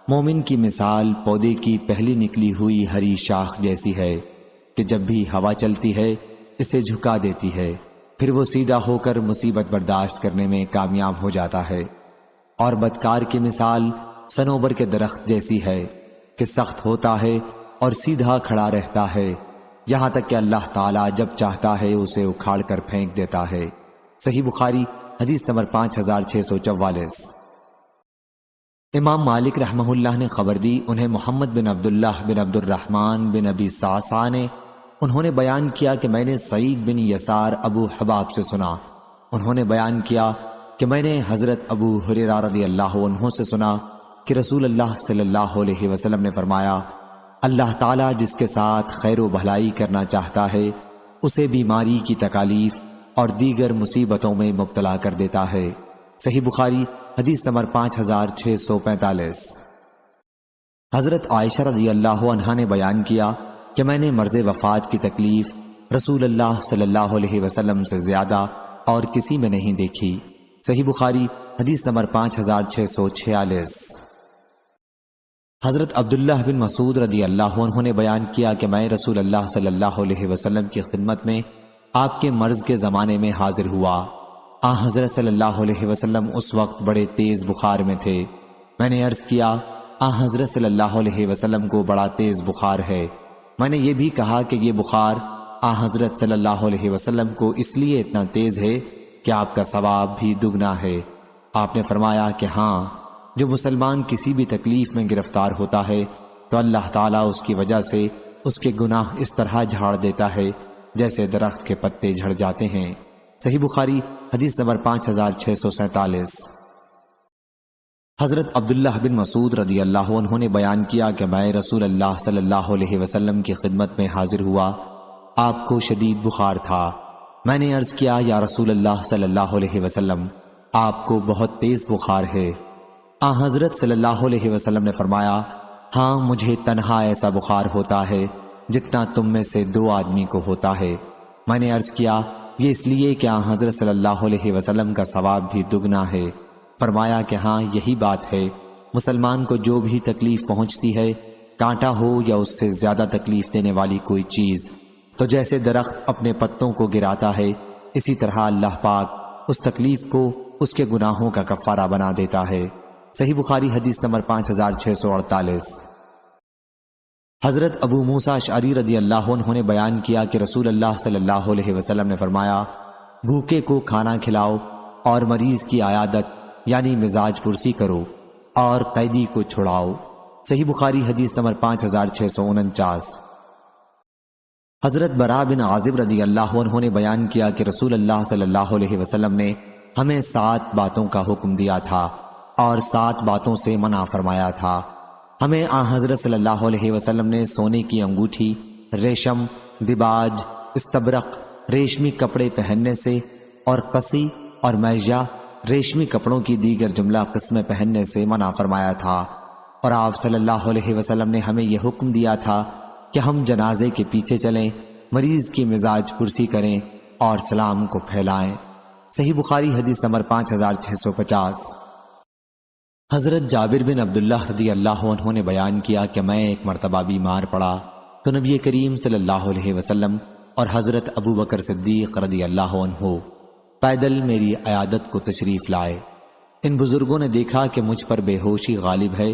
مومن کی مثال پودے کی پہلی نکلی ہوئی ہری شاخ جیسی ہے کہ جب بھی ہوا چلتی ہے اسے جھکا دیتی ہے، پھر وہ سیدھا ہو کر مصیبت برداشت کرنے میں کامیاب ہو جاتا ہے۔ اور بدکار کی مثال صنوبر کے درخت جیسی ہے کہ سخت ہوتا ہے اور سیدھا کھڑا رہتا ہے یہاں تک کہ اللہ تعالیٰ جب چاہتا ہے اسے اکھاڑ کر پھینک دیتا ہے۔ صحیح بخاری حدیث نمبر 5644۔ امام مالک رحمہ اللہ نے خبر دی، انہیں محمد بن عبداللہ بن عبد الرحمن بن ابی صعصع نے انہوں نے بیان کیا کہ میں نے سعید بن یسار ابو حباب سے سنا، انہوں نے بیان کیا کہ میں نے حضرت ابو ہریرہ رضی اللہ عنہ سے سنا کہ رسول اللہ صلی اللہ علیہ وسلم نے فرمایا، اللہ تعالیٰ جس کے ساتھ خیر و بھلائی کرنا چاہتا ہے اسے بیماری کی تکالیف اور دیگر مصیبتوں میں مبتلا کر دیتا ہے۔ صحیح بخاری حدیث نمبر 5645۔ حضرت عائشہ رضی اللہ عنہا نے بیان کیا کہ میں نے مرض وفات کی تکلیف رسول اللہ صلی اللہ علیہ وسلم سے زیادہ اور کسی میں نہیں دیکھی۔ صحیح بخاری حدیث نمبر 5646۔ حضرت عبداللہ بن مسعود رضی اللہ عنہ نے بیان کیا کہ میں رسول اللہ صلی اللہ علیہ وسلم کی خدمت میں آپ کے مرض کے زمانے میں حاضر ہوا۔ حضرت صلی اللہ علیہ وسلم اس وقت بڑے تیز بخار میں تھے۔ میں نے عرض کیا، حضرت صلی اللہ علیہ وسلم کو بڑا تیز بخار ہے۔ میں نے یہ بھی کہا کہ یہ بخار حضرت صلی اللہ علیہ وسلم کو اس لیے اتنا تیز ہے کہ آپ کا ثواب بھی دگنا ہے۔ آپ نے فرمایا کہ ہاں، جو مسلمان کسی بھی تکلیف میں گرفتار ہوتا ہے تو اللہ تعالیٰ اس کی وجہ سے اس کے گناہ اس طرح جھاڑ دیتا ہے جیسے درخت کے پتے جھڑ جاتے ہیں۔ صحیح بخاری حدیث نمبر 5647۔ حضرت عبداللہ بن مسعود رضی اللہ عنہ نے بیان کیا کہ میں رسول اللہ صلی اللہ علیہ وسلم کی خدمت میں حاضر ہوا، آپ کو شدید بخار تھا۔ میں نے عرض کیا، یا رسول اللہ صلی اللہ علیہ وسلم، آپ کو بہت تیز بخار ہے۔ حضرت صلی اللہ علیہ وسلم نے فرمایا، ہاں، مجھے تنہا ایسا بخار ہوتا ہے جتنا تم میں سے 2 آدمی کو ہوتا ہے۔ میں نے عرض کیا، یہ اس لیے کہ حضرت صلی اللہ علیہ وسلم کا ثواب بھی دگنا ہے۔ فرمایا کہ ہاں، یہی بات ہے، مسلمان کو جو بھی تکلیف پہنچتی ہے، کانٹا ہو یا اس سے زیادہ تکلیف دینے والی کوئی چیز، تو جیسے درخت اپنے پتوں کو گراتا ہے، اسی طرح اللہ پاک اس تکلیف کو اس کے گناہوں کا کفارہ بنا دیتا ہے۔ صحیح بخاری حدیث نمبر 5648۔ حضرت ابو موسیٰ اشعری رضی اللہ عنہ نے بیان کیا کہ رسول اللہ صلی اللہ علیہ وسلم نے فرمایا، بھوکے کو کھانا کھلاؤ اور مریض کی عیادت یعنی مزاج پرسی کرو اور قیدی کو چھڑاؤ۔ صحیح بخاری حدیث نمبر 5649۔ حضرت براء بن عازب رضی اللہ عنہ نے بیان کیا کہ رسول اللہ صلی اللہ علیہ وسلم نے ہمیں 7 باتوں کا حکم دیا تھا اور 7 باتوں سے منع فرمایا تھا۔ ہمیں حضرت صلی اللہ علیہ وسلم نے سونے کی انگوٹھی، ریشم، دباج، استبرق، ریشمی کپڑے پہننے سے اور قصی اور میجہ، ریشمی کپڑوں کی دیگر جملہ قسمیں پہننے سے منع فرمایا تھا، اور آپ صلی اللہ علیہ وسلم نے ہمیں یہ حکم دیا تھا کہ ہم جنازے کے پیچھے چلیں، مریض کی مزاج پرسی کریں اور سلام کو پھیلائیں۔ صحیح بخاری حدیث نمبر 5650۔ حضرت جابر بن عبداللہ رضی اللہ عنہ نے بیان کیا کہ میں ایک مرتبہ بیمار پڑا تو نبی کریم صلی اللہ علیہ وسلم اور حضرت ابو بکر صدیق رضی اللہ عنہ پیدل میری عیادت کو تشریف لائے۔ ان بزرگوں نے دیکھا کہ مجھ پر بے ہوشی غالب ہے،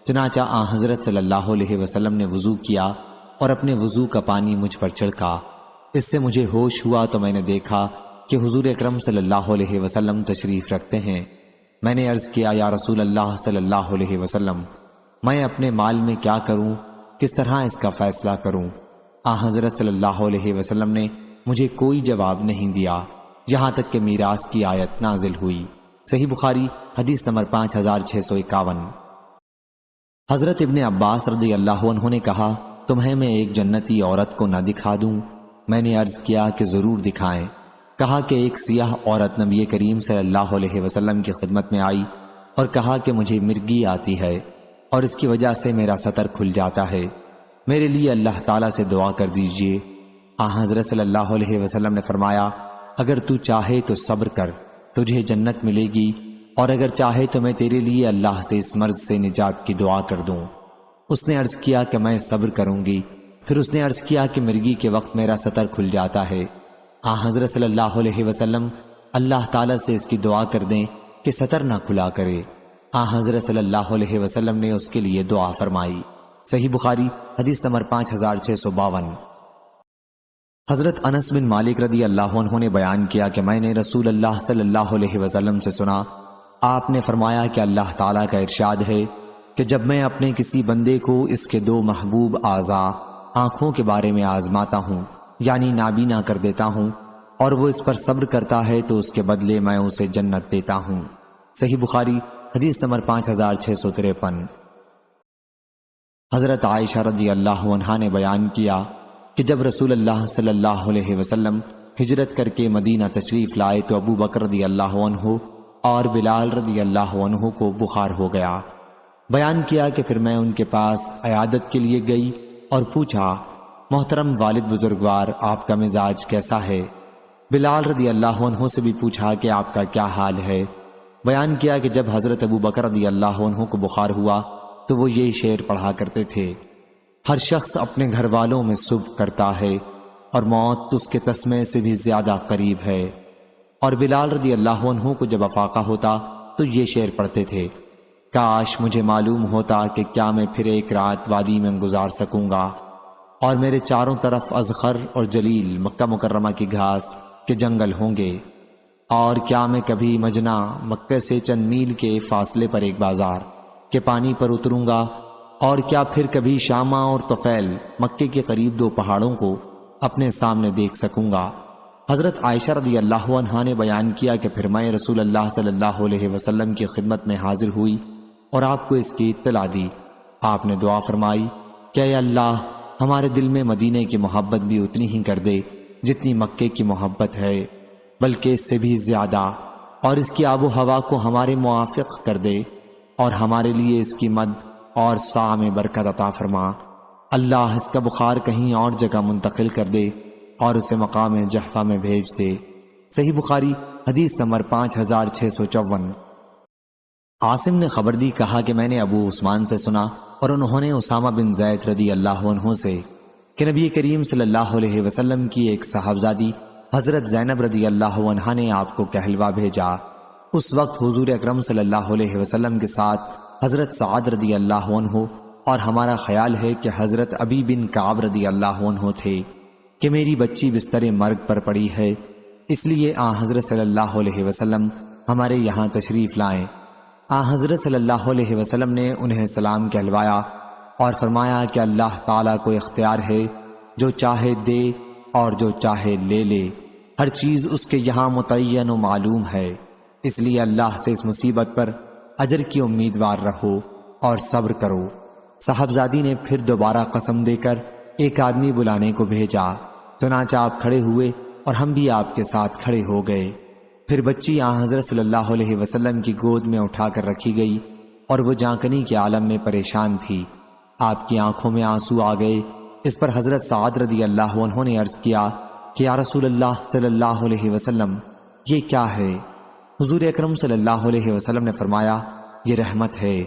چنانچہ حضرت صلی اللہ علیہ وسلم نے وضو کیا اور اپنے وضو کا پانی مجھ پر چھڑکا اس سے مجھے ہوش ہوا تو میں نے دیکھا کہ حضور اکرم صلی اللہ علیہ وسلم تشریف رکھتے ہیں۔ میں نے عرض کیا یا رسول اللہ صلی اللہ علیہ وسلم، میں اپنے مال میں کیا کروں، کس طرح اس کا فیصلہ کروں؟ حضرت صلی اللہ علیہ وسلم نے مجھے کوئی جواب نہیں دیا یہاں تک کہ میراث کی آیت نازل ہوئی۔ صحیح بخاری حدیث نمبر 5651۔ حضرت ابن عباس رضی اللہ عنہ نے کہا، تمہیں میں ایک جنتی عورت کو نہ دکھا دوں؟ میں نے عرض کیا کہ ضرور دکھائیں۔ کہا کہ ایک سیاہ عورت نبی کریم صلی اللہ علیہ وسلم کی خدمت میں آئی اور کہا کہ مجھے مرگی آتی ہے اور اس کی وجہ سے میرا سطر کھل جاتا ہے، میرے لیے اللہ تعالیٰ سے دعا کر دیجئے۔ حضرت صلی اللہ علیہ وسلم نے فرمایا، اگر تو چاہے تو صبر کر، تجھے جنت ملے گی، اور اگر چاہے تو میں تیرے لیے اللہ سے اس مرض سے نجات کی دعا کر دوں۔ اس نے عرض کیا کہ میں صبر کروں گی۔ پھر اس نے عرض کیا کہ مرگی کے وقت میرا سطر کھل جاتا ہے۔ حضرت صلی اللہ علیہ وسلم اللہ تعالیٰ سے اس کی دعا کر دیں کہ سطر نہ کھلا کرے۔ حضرت صلی اللہ علیہ وسلم نے اس کے لیے دعا فرمائی۔ صحیح بخاری حدیث نمبر 5652۔ حضرت انس بن مالک رضی اللہ عنہ نے بیان کیا کہ میں نے رسول اللہ صلی اللہ علیہ وسلم سے سنا، آپ نے فرمایا کہ اللہ تعالیٰ کا ارشاد ہے کہ جب میں اپنے کسی بندے کو اس کے دو محبوب اعضاء آنکھوں کے بارے میں آزماتا ہوں، یعنی نابینا کر دیتا ہوں، اور وہ اس پر صبر کرتا ہے تو اس کے بدلے میں اسے جنت دیتا ہوں۔ صحیح بخاری حدیث نمبر 5653۔ حضرت عائشہ رضی اللہ عنہا نے بیان کیا کہ جب رسول اللہ صلی اللہ علیہ وسلم ہجرت کر کے مدینہ تشریف لائے تو ابو بکر رضی اللہ عنہ اور بلال رضی اللہ عنہ کو بخار ہو گیا۔ بیان کیا کہ پھر میں ان کے پاس عیادت کے لیے گئی اور پوچھا، محترم والد بزرگوار، آپ کا مزاج کیسا ہے؟ بلال رضی اللہ عنہ سے بھی پوچھا کہ آپ کا کیا حال ہے؟ بیان کیا کہ جب حضرت ابو بکر رضی اللہ عنہ کو بخار ہوا تو وہ یہ شعر پڑھا کرتے تھے، ہر شخص اپنے گھر والوں میں صبح کرتا ہے اور موت اس کے تسمے سے بھی زیادہ قریب ہے۔ اور بلال رضی اللہ عنہ کو جب افاقہ ہوتا تو یہ شعر پڑھتے تھے، کاش مجھے معلوم ہوتا کہ کیا میں پھر ایک رات وادی میں گزار سکوں گا اور میرے چاروں طرف اذخر اور جلیل مکہ مکرمہ کی گھاس کے جنگل ہوں گے، اور کیا میں کبھی مجنہ مکہ سے چند میل کے فاصلے پر ایک بازار کے پانی پر اتروں گا، اور کیا پھر کبھی شامہ اور طفیل مکے کے قریب دو پہاڑوں کو اپنے سامنے دیکھ سکوں گا۔ حضرت عائشہ رضی اللہ عنہا نے بیان کیا کہ پھر میں رسول اللہ صلی اللہ علیہ وسلم کی خدمت میں حاضر ہوئی اور آپ کو اس کی اطلاع دی۔ آپ نے دعا فرمائی کہ اے اللہ، ہمارے دل میں مدینے کی محبت بھی اتنی ہی کر دے جتنی مکے کی محبت ہے، بلکہ اس سے بھی زیادہ، اور اس کی آب و ہوا کو ہمارے موافق کر دے، اور ہمارے لیے اس کی مد اور سا میں برکت عطا فرما۔ اللہ اس کا بخار کہیں اور جگہ منتقل کر دے اور اسے مقام جحفہ میں بھیج دے۔ صحیح بخاری حدیث نمبر 5654۔ عاصم نے خبر دی، کہا کہ میں نے ابو عثمان سے سنا اور انہوں نے اسامہ بن زید رضی اللہ عنہ سے کہ نبی کریم صلی اللہ علیہ وسلم کی ایک صاحبزادی حضرت زینب رضی اللہ عنہا نے آپ کو کہلوا بھیجا۔ اس وقت حضور اکرم صلی اللہ علیہ وسلم کے ساتھ حضرت سعد رضی اللہ عنہ اور ہمارا خیال ہے کہ حضرت ابی بن کعب رضی اللہ عنہ تھے کہ میری بچی بستر مرگ پر پڑی ہے، اس لیے حضرت صلی اللہ علیہ وسلم ہمارے یہاں تشریف لائیں۔ حضرت صلی اللہ علیہ وسلم نے انہیں سلام کہلوایا اور فرمایا کہ اللہ تعالیٰ کو اختیار ہے، جو چاہے دے اور جو چاہے لے لے، ہر چیز اس کے یہاں متعین و معلوم ہے، اس لیے اللہ سے اس مصیبت پر اجر کی امیدوار رہو اور صبر کرو۔ صاحبزادی نے پھر دوبارہ قسم دے کر ایک آدمی بلانے کو بھیجا، چنانچہ آپ کھڑے ہوئے اور ہم بھی آپ کے ساتھ کھڑے ہو گئے۔ پھر بچی حضرت صلی اللہ علیہ وسلم کی گود میں اٹھا کر رکھی گئی اور وہ جانکنی کے عالم میں پریشان تھی۔ آپ کی آنکھوں میں آنسو آ گئے۔ اس پر حضرت سعد رضی اللہ عنہ نے عرض کیا کہ یا رسول اللہ صلی اللہ علیہ وسلم، یہ کیا ہے؟ حضور اکرم صلی اللہ علیہ وسلم نے فرمایا، یہ رحمت ہے،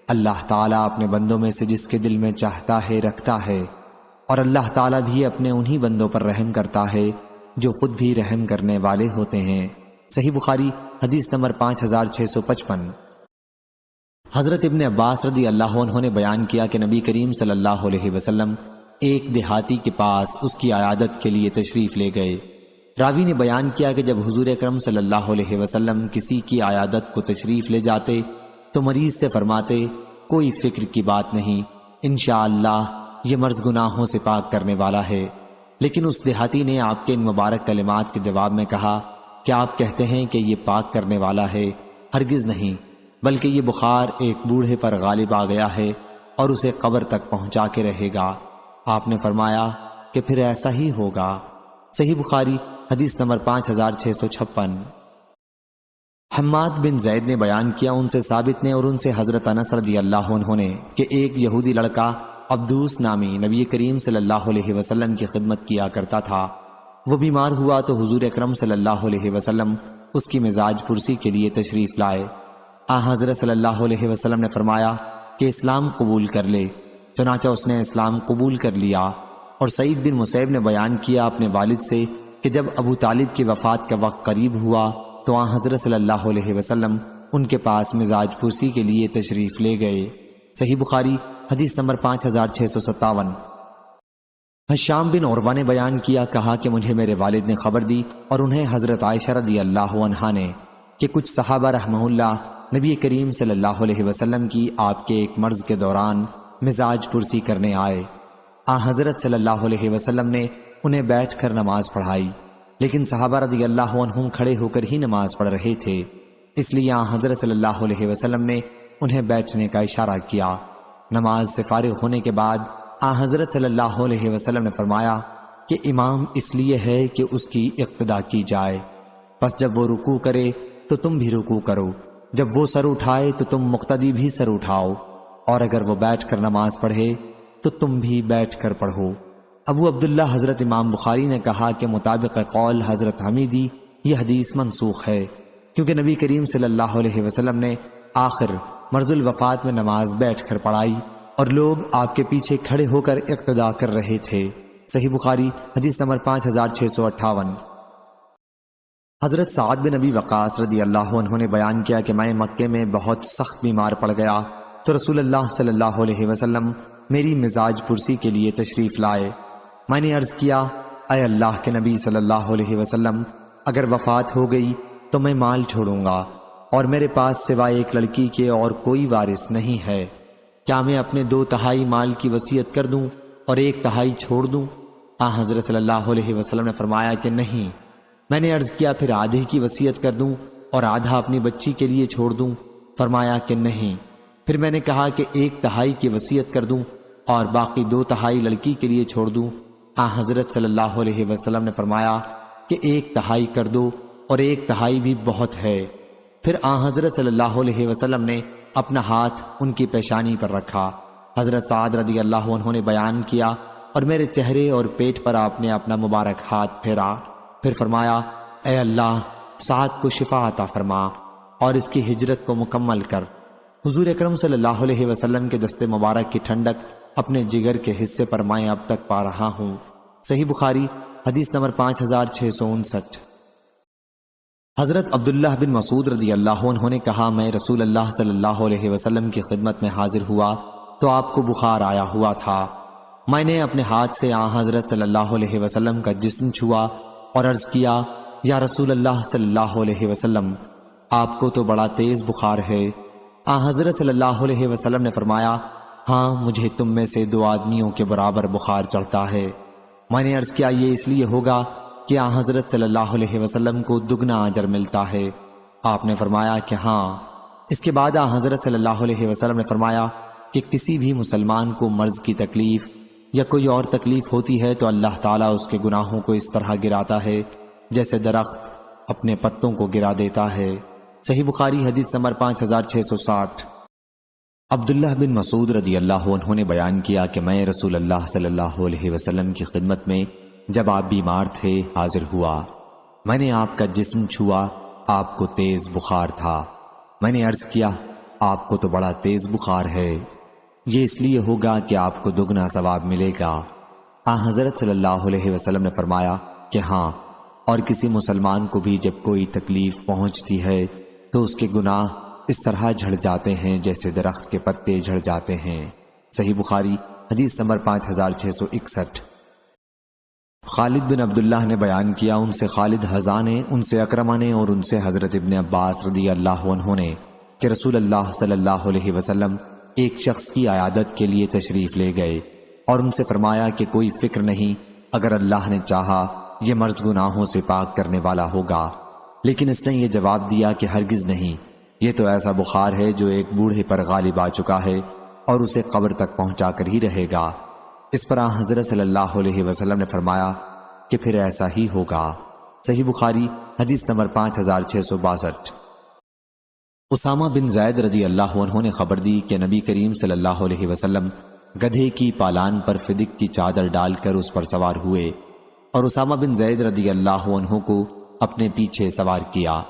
اللہ تعالیٰ اپنے بندوں میں سے جس کے دل میں چاہتا ہے رکھتا ہے، اور اللہ تعالیٰ بھی اپنے انہی بندوں پر رحم کرتا ہے جو خود بھی رحم کرنے والے ہوتے ہیں۔ صحیح بخاری حدیث نمبر 5655۔ حضرت ابن عباس رضی اللہ عنہ نے بیان کیا کہ نبی کریم صلی اللہ علیہ وسلم ایک دیہاتی کے پاس اس کی عیادت کے لیے تشریف لے گئے۔ راوی نے بیان کیا کہ جب حضور اکرم صلی اللہ علیہ وسلم کسی کی عیادت کو تشریف لے جاتے تو مریض سے فرماتے، کوئی فکر کی بات نہیں، انشاءاللہ یہ مرض گناہوں سے پاک کرنے والا ہے۔ لیکن اس دیہاتی نے آپ کے ان مبارک کلمات کے جواب میں کہا کہ آپ کہتے ہیں کہ یہ پاک کرنے والا ہے، ہرگز نہیں، بلکہ یہ بخار ایک بوڑھے پر غالب آ گیا ہے اور اسے قبر تک پہنچا کے رہے گا۔ آپ نے فرمایا کہ پھر ایسا ہی ہوگا۔ صحیح بخاری حدیث نمبر 5656۔ حماد بن زید نے بیان کیا، ان سے ثابت نے اور ان سے حضرت انس رضی اللہ عنہ نے، کہ ایک یہودی لڑکا عبدوس نامی نبی کریم صلی اللہ علیہ وسلم کی خدمت کیا کرتا تھا۔ وہ بیمار ہوا تو حضور اکرم صلی اللہ علیہ وسلم اس کی مزاج پرسی کے لیے تشریف لائے۔ حضرت صلی اللہ علیہ وسلم نے فرمایا کہ اسلام قبول کر لے، چنانچہ اس نے اسلام قبول کر لیا۔ اور سعید بن مسیب نے بیان کیا اپنے والد سے کہ جب ابو طالب کی وفات کا وقت قریب ہوا تو حضرت صلی اللہ علیہ وسلم ان کے پاس مزاج پرسی کے لیے تشریف لے گئے۔ صحیح بخاری حدیث نمبر 5657۔ حشام بن عروہ نے بیان کیا، کہا کہ مجھے میرے والد نے خبر دی اور انہیں حضرت عائشہ رضی اللہ عنہا نے، کہ کچھ صحابہ رحمہ اللہ نبی کریم صلی اللہ علیہ وسلم کی آپ کے ایک مرض کے دوران مزاج پرسی کرنے آئے۔ حضرت صلی اللہ علیہ وسلم نے انہیں بیٹھ کر نماز پڑھائی، لیکن صحابہ رضی اللہ عنہم کھڑے ہو کر ہی نماز پڑھ رہے تھے، اس لیے حضرت صلی اللہ علیہ وسلم نے انہیں بیٹھنے کا اشارہ کیا۔ نماز سے فارغ ہونے کے بعد حضرت صلی اللہ علیہ وسلم نے فرمایا کہ امام اس لیے ہے کہ اس کی اقتدا کی جائے، پس جب وہ رکوع کرے تو تم بھی رکوع کرو، جب وہ سر اٹھائے تو تم مقتدی بھی سر اٹھاؤ، اور اگر وہ بیٹھ کر نماز پڑھے تو تم بھی بیٹھ کر پڑھو۔ ابو عبداللہ حضرت امام بخاری نے کہا کہ مطابق قول حضرت حمیدی یہ حدیث منسوخ ہے، کیونکہ نبی کریم صلی اللہ علیہ وسلم نے آخر مرض الوفات میں نماز بیٹھ کر پڑھائی اور لوگ آپ کے پیچھے کھڑے ہو کر اقتدا کر رہے تھے۔ صحیح بخاری حدیث نمبر 5658۔ حضرت سعد بن ابی وقاص رضی اللہ عنہ نے بیان کیا کہ میں مکے میں بہت سخت بیمار پڑ گیا تو رسول اللہ صلی اللہ علیہ وسلم میری مزاج پرسی کے لیے تشریف لائے۔ میں نے عرض کیا، اے اللہ کے نبی صلی اللہ علیہ وسلم، اگر وفات ہو گئی تو میں مال چھوڑوں گا اور میرے پاس سوائے ایک لڑکی کے اور کوئی وارث نہیں ہے، کیا میں اپنے 2/3 مال کی وصیت کر دوں اور 1/3 چھوڑ دوں؟ حضرت صلی اللہ علیہ وسلم نے فرمایا کہ نہیں۔ میں نے عرض کیا، پھر آدھے کی وصیت کر دوں اور آدھا اپنی بچی کے لیے چھوڑ دوں؟ فرمایا کہ نہیں۔ پھر میں نے کہا کہ 1/3 کی وصیت کر دوں اور باقی 2/3 لڑکی کے لیے چھوڑ دوں؟ حضرت صلی اللہ علیہ وسلم نے فرمایا کہ 1/3 کر دو اور 1/3 بھی بہت ہے۔ پھر حضرت صلی اللہ علیہ وسلم نے اپنا ہاتھ ان کی پیشانی پر رکھا۔ حضرت سعد رضی اللہ عنہ نے بیان کیا اور میرے چہرے اور پیٹ پر آپ نے اپنا مبارک ہاتھ پھیرا، پھر فرمایا، اے اللہ سعد کو شفا عطا فرما اور اس کی ہجرت کو مکمل کر۔ حضور اکرم صلی اللہ علیہ وسلم کے دست مبارک کی ٹھنڈک اپنے جگر کے حصے پر میں اب تک پا رہا ہوں۔ صحیح بخاری حدیث نمبر 5659۔ حضرت عبداللہ بن مسعود رضی اللہ عنہ نے کہا، میں رسول اللہ صلی اللہ علیہ وسلم کی خدمت میں حاضر ہوا تو آپ کو بخار آیا ہوا تھا۔ میں نے اپنے ہاتھ سے حضرت صلی اللہ علیہ وسلم کا جسم چھوا اور عرض کیا، یا رسول اللہ صلی اللہ علیہ وسلم، آپ کو تو بڑا تیز بخار ہے۔ حضرت صلی اللہ علیہ وسلم نے فرمایا، ہاں مجھے تم میں سے 2 آدمیوں کے برابر بخار چڑھتا ہے۔ میں نے عرض کیا، یہ اس لیے ہوگا کہ حضرت صلی اللہ علیہ وسلم کو دگنا اجر ملتا ہے۔ آپ نے فرمایا کہ ہاں۔ اس کے بعد حضرت صلی اللہ علیہ وسلم نے فرمایا کہ کسی بھی مسلمان کو مرض کی تکلیف یا کوئی اور تکلیف ہوتی ہے تو اللہ تعالیٰ اس کے گناہوں کو اس طرح گراتا ہے جیسے درخت اپنے پتوں کو گرا دیتا ہے۔ صحیح بخاری حدیث نمبر 5660۔ عبداللہ بن مسعود رضی اللہ عنہ نے بیان کیا کہ میں رسول اللہ صلی اللہ علیہ وسلم کی خدمت میں جب آپ بیمار تھے حاضر ہوا۔ میں نے آپ کا جسم چھوا، آپ کو تیز بخار تھا۔ میں نے عرض کیا، آپ کو تو بڑا تیز بخار ہے، یہ اس لیے ہوگا کہ آپ کو دگنا ثواب ملے گا۔ حضرت صلی اللہ علیہ وسلم نے فرمایا کہ ہاں، اور کسی مسلمان کو بھی جب کوئی تکلیف پہنچتی ہے تو اس کے گناہ اس طرح جھڑ جاتے ہیں جیسے درخت کے پتے جھڑ جاتے ہیں۔ صحیح بخاری حدیث نمبر 5661۔ خالد بن عبداللہ نے بیان کیا، ان سے خالد حذا نے، ان سے اکرمہ نے، اور ان سے حضرت ابن عباس رضی اللہ عنہ نے کہ رسول اللہ صلی اللہ علیہ وسلم ایک شخص کی عیادت کے لیے تشریف لے گئے اور ان سے فرمایا کہ کوئی فکر نہیں، اگر اللہ نے چاہا یہ مرض گناہوں سے پاک کرنے والا ہوگا۔ لیکن اس نے یہ جواب دیا کہ ہرگز نہیں، یہ تو ایسا بخار ہے جو ایک بوڑھے پر غالب آ چکا ہے اور اسے قبر تک پہنچا کر ہی رہے گا۔ اس پر حضرت صلی اللہ علیہ وسلم نے فرمایا کہ پھر ایسا ہی ہوگا۔ صحیح بخاری حدیث نمبر 5662۔ اسامہ بن زید رضی اللہ عنہ نے خبر دی کہ نبی کریم صلی اللہ علیہ وسلم گدھے کی پالان پر فدق کی چادر ڈال کر اس پر سوار ہوئے اور اسامہ بن زید رضی اللہ عنہ کو اپنے پیچھے سوار کیا۔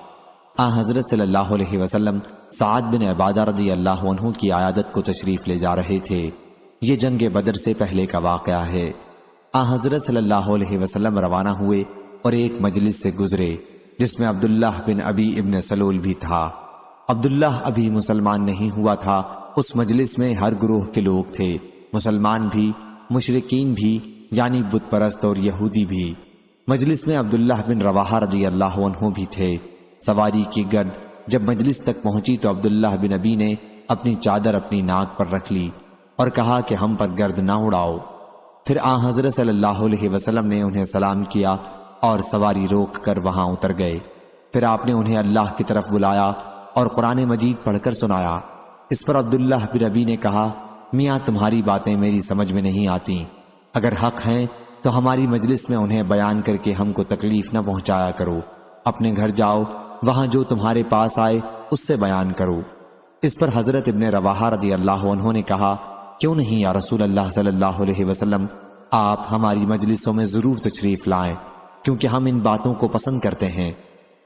حضرت صلی اللہ علیہ وسلم سعد بن عبادہ رضی اللہ عنہ کی عیادت کو تشریف لے جا رہے تھے۔ یہ جنگ بدر سے پہلے کا واقعہ ہے۔ حضرت صلی اللہ علیہ وسلم روانہ ہوئے اور ایک مجلس سے گزرے جس میں عبداللہ بن ابی ابن سلول بھی تھا۔ عبداللہ ابھی مسلمان نہیں ہوا تھا۔ اس مجلس میں ہر گروہ کے لوگ تھے، مسلمان بھی، مشرکین بھی یعنی بت پرست اور یہودی بھی۔ مجلس میں عبداللہ بن رواحہ رضی اللہ عنہ بھی تھے۔ سواری کی گرد جب مجلس تک پہنچی تو عبداللہ بن ابی نے اپنی چادر اپنی ناک پر رکھ لی اور کہا کہ ہم پر گرد نہ اڑاؤ۔ پھر حضرت صلی اللہ علیہ وسلم نے انہیں سلام کیا اور سواری روک کر وہاں اتر گئے۔ پھر آپ نے انہیں اللہ کی طرف بلایا اور قرآن مجید پڑھ کر سنایا۔ اس پر عبداللہ بن ابی نے کہا، میاں تمہاری باتیں میری سمجھ میں نہیں آتی، اگر حق ہیں تو ہماری مجلس میں انہیں بیان کر کے ہم کو تکلیف نہ پہنچایا کرو، اپنے گھر جاؤ، وہاں جو تمہارے پاس آئے اس سے بیان کرو۔ اس پر حضرت ابن رواحہ رضی اللہ عنہ نے کہا، کیوں نہیں یا رسول اللہ صلی اللہ علیہ وسلم، آپ ہماری مجلسوں میں ضرور تشریف لائیں کیونکہ ہم ان باتوں کو پسند کرتے ہیں۔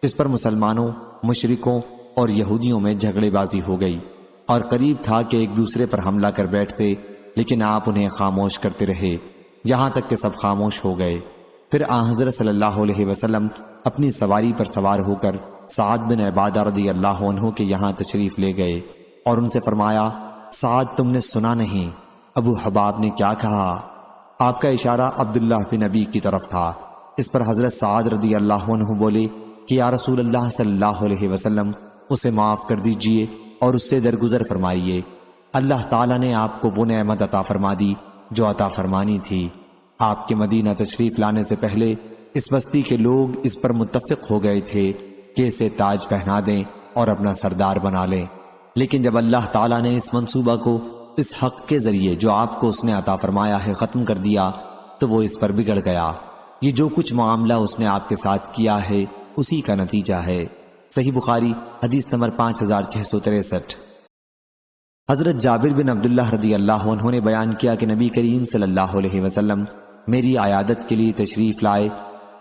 اس پر مسلمانوں، مشرکوں اور یہودیوں میں جھگڑے بازی ہو گئی اور قریب تھا کہ ایک دوسرے پر حملہ کر بیٹھتے، لیکن آپ انہیں خاموش کرتے رہے یہاں تک کہ سب خاموش ہو گئے۔ پھر حضرت صلی اللہ علیہ وسلم اپنی سواری پر سوار ہو کر سعد بن عبادہ رضی اللہ عنہ کے یہاں تشریف لے گئے اور ان سے فرمایا، سعد تم نے سنا نہیں ابو حباب نے کیا کہا؟ آپ کا اشارہ عبداللہ بن ابی کی طرف تھا۔ اس پر حضرت سعد رضی اللہ عنہ بولے کہ یا رسول اللہ صلی اللہ علیہ وسلم، اسے معاف کر دیجئے اور اس سے درگزر فرمائیے، اللہ تعالیٰ نے آپ کو وہ نعمت عطا فرما دی جو عطا فرمانی تھی۔ آپ کے مدینہ تشریف لانے سے پہلے اس بستی کے لوگ اس پر متفق ہو گئے تھے کہ اسے تاج پہنا دیں اور اپنا سردار بنا لیں، لیکن جب اللہ تعالیٰ نے اس منصوبہ کو اس حق کے ذریعے جو آپ کو اس نے عطا فرمایا ہے ختم کر دیا تو وہ اس پر بگڑ گیا۔ یہ جو کچھ معاملہ اس نے آپ کے ساتھ کیا ہے اسی کا نتیجہ ہے۔ صحیح بخاری حدیث نمبر 5663۔ حضرت جابر بن عبداللہ رضی اللہ عنہ نے بیان کیا کہ نبی کریم صلی اللہ علیہ وسلم میری عیادت کے لیے تشریف لائے۔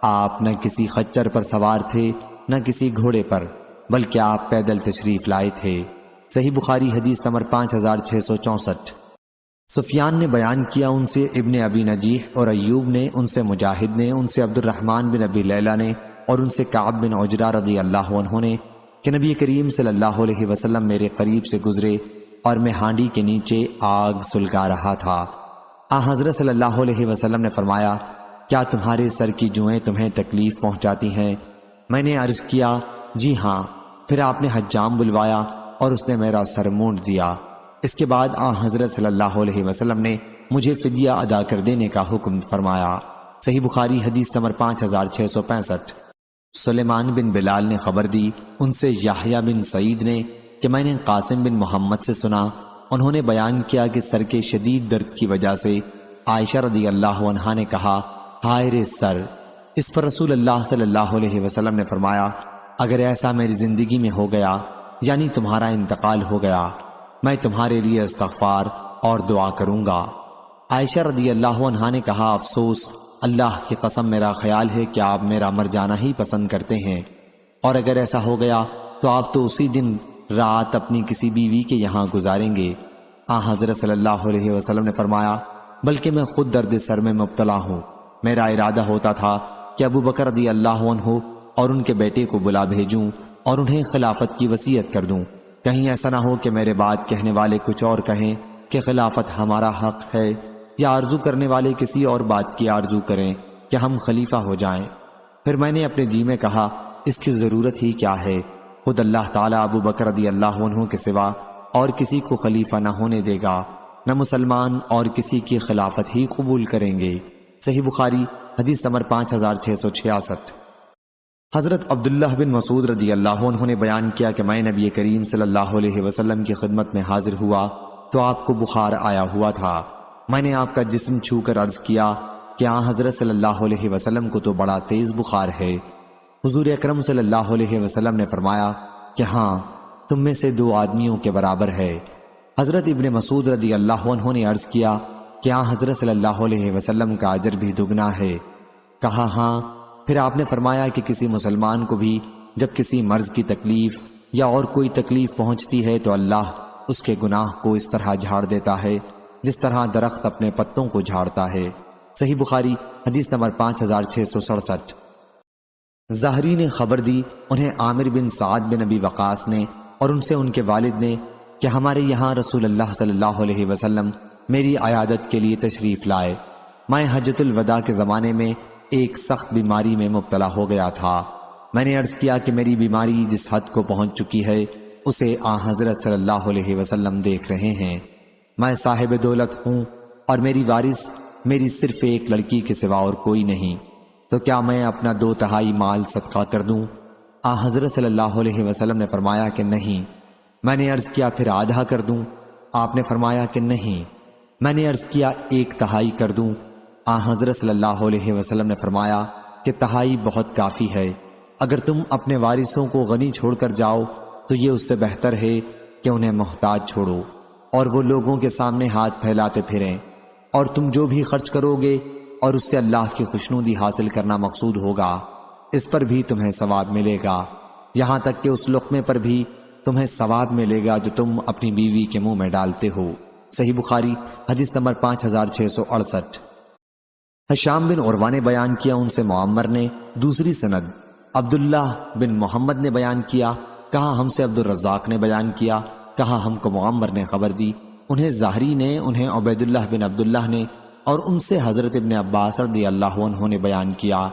آپ نہ کسی خچر پر سوار تھے نہ کسی گھوڑے پر، بلکہ آپ پیدل تشریف لائے تھے۔ صحیح بخاری حدیث نمبر 5664۔ سفیان نے بیان کیا، ان سے ابن ابی نجیح اور ایوب نے، ان سے مجاہد نے، ان سے عبد الرحمن بن ابی لیلہ نے اور ان سے کعب بن عجرہ رضی اللہ عنہ نے کہ نبی کریم صلی اللہ علیہ وسلم میرے قریب سے گزرے اور میں ہانڈی کے نیچے آگ سلگا رہا تھا۔ حضرت صلی اللہ علیہ وسلم نے فرمایا، کیا تمہارے سر کی جوئیں تمہیں تکلیف پہنچاتی ہیں؟ میں نے عرض کیا، جی ہاں۔ پھر آپ نے حجام بلوایا اور اس نے میرا سر مونڈ دیا۔ اس کے بعد حضرت صلی اللہ علیہ وسلم نے مجھے فدیہ ادا کر دینے کا حکم فرمایا۔ صحیح بخاری حدیث نمبر 5665۔ سلیمان بن بلال نے خبر دی، ان سے یحییٰ بن سعید نے کہ میں نے قاسم بن محمد سے سنا، انہوں نے بیان کیا کہ سر کے شدید درد کی وجہ سے عائشہ رضی اللہ عنہا نے کہا، ہائے رے سر۔ اس پر رسول اللہ صلی اللہ علیہ وسلم نے فرمایا، اگر ایسا میری زندگی میں ہو گیا یعنی تمہارا انتقال ہو گیا، میں تمہارے لیے استغفار اور دعا کروں گا۔ عائشہ رضی اللہ عنہا نے کہا، افسوس، اللہ کی قسم میرا خیال ہے کہ آپ میرا مر جانا ہی پسند کرتے ہیں، اور اگر ایسا ہو گیا تو آپ تو اسی دن رات اپنی کسی بیوی کے یہاں گزاریں گے۔ حضرت صلی اللہ علیہ وسلم نے فرمایا، بلکہ میں خود درد سر میں مبتلا ہوں۔ میرا ارادہ ہوتا تھا کہ ابو بکر رضی اللہ عنہ اور ان کے بیٹے کو بلا بھیجوں اور انہیں خلافت کی وصیت کر دوں، کہیں ایسا نہ ہو کہ میرے بعد کہنے والے کچھ اور کہیں کہ خلافت ہمارا حق ہے یا آرزو کرنے والے کسی اور بات کی آرزو کریں کہ ہم خلیفہ ہو جائیں۔ پھر میں نے اپنے جی میں کہا اس کی ضرورت ہی کیا ہے، خود اللہ تعالیٰ ابو بکر رضی اللہ عنہ کے سوا اور کسی کو خلیفہ نہ ہونے دے گا، نہ مسلمان اور کسی کی خلافت ہی قبول کریں گے۔ صحیح بخاری حدیث نمبر 5666۔ حضرت عبداللہ بن مسعود رضی اللہ عنہ نے بیان کیا کہ میں نبی کریم صلی اللہ علیہ وسلم کی خدمت میں حاضر ہوا تو آپ کو بخار آیا ہوا تھا۔ میں نے آپ کا جسم چھو کر عرض کیا کہ حضرت صلی اللہ علیہ وسلم کو تو بڑا تیز بخار ہے۔ حضور اکرم صلی اللہ علیہ وسلم نے فرمایا کہ ہاں، تم میں سے 2 آدمیوں کے برابر ہے۔ حضرت ابن مسعود رضی اللہ عنہ نے عرض کیا کہ حضرت صلی اللہ علیہ وسلم کا اجر بھی دگنا ہے۔ کہا ہاں۔ پھر آپ نے فرمایا کہ کسی مسلمان کو بھی جب کسی مرض کی تکلیف یا اور کوئی تکلیف پہنچتی ہے تو اللہ اس کے گناہ کو اس طرح جھاڑ دیتا ہے جس طرح درخت اپنے پتوں کو جھاڑتا ہے۔ صحیح بخاری حدیث نمبر 5667۔ زہری نے خبر دی، انہیں عامر بن سعد بن ابی وقاص نے اور ان سے ان کے والد نے کہ ہمارے یہاں رسول اللہ صلی اللہ علیہ وسلم میری عیادت کے لیے تشریف لائے۔ میں حجۃ الوداع کے زمانے میں ایک سخت بیماری میں مبتلا ہو گیا تھا۔ میں نے عرض کیا کہ میری بیماری جس حد کو پہنچ چکی ہے اسے حضرت صلی اللہ علیہ وسلم دیکھ رہے ہیں۔ میں صاحب دولت ہوں اور میری وارث میری صرف ایک لڑکی کے سوا اور کوئی نہیں، تو کیا میں اپنا 2/3 مال صدقہ کر دوں؟ حضرت صلی اللہ علیہ وسلم نے فرمایا کہ نہیں۔ میں نے عرض کیا پھر آدھا کر دوں؟ آپ نے فرمایا کہ نہیں۔ میں نے عرض کیا 1/3 کر دوں؟ حضرت صلی اللہ علیہ وسلم نے فرمایا کہ 1/3 بہت کافی ہے۔ اگر تم اپنے وارثوں کو غنی چھوڑ کر جاؤ تو یہ اس سے بہتر ہے کہ انہیں محتاج چھوڑو اور وہ لوگوں کے سامنے ہاتھ پھیلاتے پھریں، اور تم جو بھی خرچ کرو گے اور اس سے اللہ کی خوشنودی حاصل کرنا مقصود ہوگا، اس پر بھی تمہیں ثواب ملے گا، یہاں تک کہ اس لقمے پر بھی تمہیں ثواب ملے گا جو تم اپنی بیوی کے منہ میں ڈالتے ہو۔ صحیح بخاری حدیث نمبر 5668۔ ہشام بن عروہ نے بیان کیا، ان سے معمر نے، دوسری سند عبداللہ بن محمد نے بیان کیا، کہا ہم سے عبد الرزاق نے بیان کیا، کہا ہم کو معمر نے خبر دی، انہیں زہری نے، انہیں عبید اللہ بن عبداللہ نے، اور ان سے حضرت ابن عباس رضی اللہ عنہ نے بیان کیا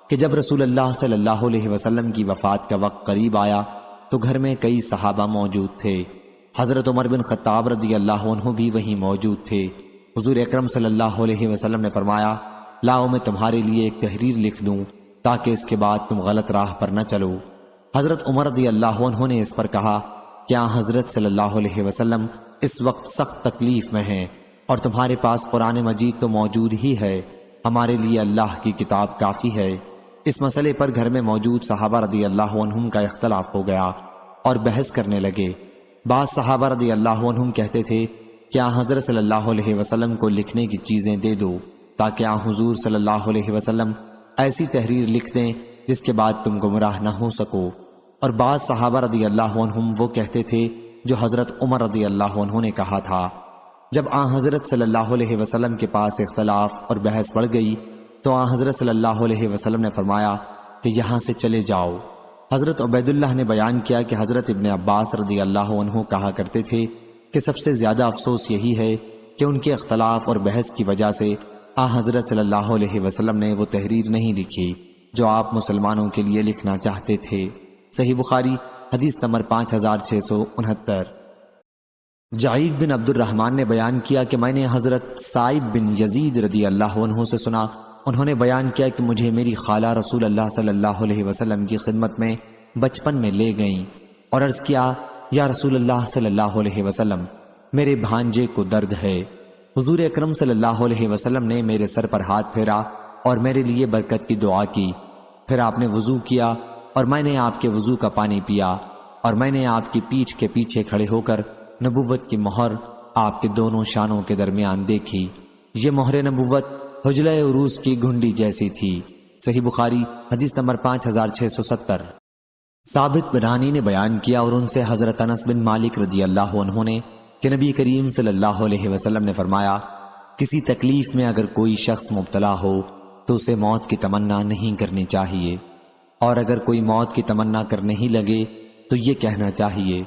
کہ جب رسول اللہ صلی اللہ علیہ وسلم کی وفات کا وقت قریب آیا تو گھر میں کئی صحابہ موجود تھے۔ حضرت عمر بن خطاب رضی اللہ عنہ بھی وہیں موجود تھے۔ حضور اکرم صلی اللہ علیہ وسلم نے فرمایا لاؤ میں تمہارے لیے ایک تحریر لکھ دوں تاکہ اس کے بعد تم غلط راہ پر نہ چلو۔ حضرت عمر رضی اللہ عنہ نے اس پر کہا کیا حضرت صلی اللہ علیہ وسلم اس وقت سخت تکلیف میں ہیں اور تمہارے پاس قرآن مجید تو موجود ہی ہے، ہمارے لیے اللہ کی کتاب کافی ہے۔ اس مسئلے پر گھر میں موجود صحابہ رضی اللہ عنہم کا اختلاف ہو گیا اور بحث کرنے لگے۔ بعض صحابہ رضی اللہ عنہم کہتے تھے کیا حضرت صلی اللہ علیہ وسلم کو لکھنے کی چیزیں دے دو تاکہ حضور صلی اللہ علیہ وسلم ایسی تحریر لکھ دیں جس کے بعد تم گمراہ نہ ہو سکو، اور بعض صحابہ رضی اللہ عنہم وہ کہتے تھے جو حضرت عمر رضی اللہ عنہ نے کہا تھا۔ جب حضرت صلی اللہ علیہ وسلم کے پاس اختلاف اور بحث بڑھ گئی تو حضرت صلی اللہ علیہ وسلم نے فرمایا کہ یہاں سے چلے جاؤ۔ حضرت عبید اللہ نے بیان کیا کہ حضرت ابن عباس رضی اللہ عنہ کہا کرتے تھے کہ سب سے زیادہ افسوس یہی ہے کہ ان کے اختلاف اور بحث کی وجہ سے حضرت صلی اللہ علیہ وسلم نے وہ تحریر نہیں لکھی جو آپ مسلمانوں کے لیے لکھنا چاہتے تھے۔ صحیح بخاری حدیث نمبر 5669۔ جعید بن عبد الرحمن نے بیان کیا کہ میں نے حضرت سائب بن یزید رضی اللہ عنہ سے سنا، انہوں نے بیان کیا کہ مجھے میری خالہ رسول اللہ صلی اللہ علیہ وسلم کی خدمت میں بچپن میں لے گئیں اور عرض کیا یا رسول اللہ صلی اللہ علیہ وسلم میرے بھانجے کو درد ہے۔ حضور اکرم صلی اللہ علیہ وسلم نے میرے سر پر ہاتھ پھیرا اور میرے لیے برکت کی دعا کی، پھر آپ نے وضو کیا اور میں نے آپ کے وضو کا پانی پیا، اور میں نے آپ کی پیٹھ کے پیچھے کھڑے ہو کر نبوت کی مہر آپ کے دونوں شانوں کے درمیان دیکھی۔ یہ مہر نبوت حجلہ عروس کی گھنڈی جیسی تھی۔ صحیح بخاری حدیث نمبر 5670۔ ثابت بنانی نے بیان کیا اور ان سے حضرت انس بن مالک رضی اللہ عنہ نے کہ نبی کریم صلی اللہ علیہ وسلم نے فرمایا کسی تکلیف میں اگر کوئی شخص مبتلا ہو تو اسے موت کی تمنا نہیں کرنی چاہیے، اور اگر کوئی موت کی تمنا کرنے ہی لگے تو یہ کہنا چاہیے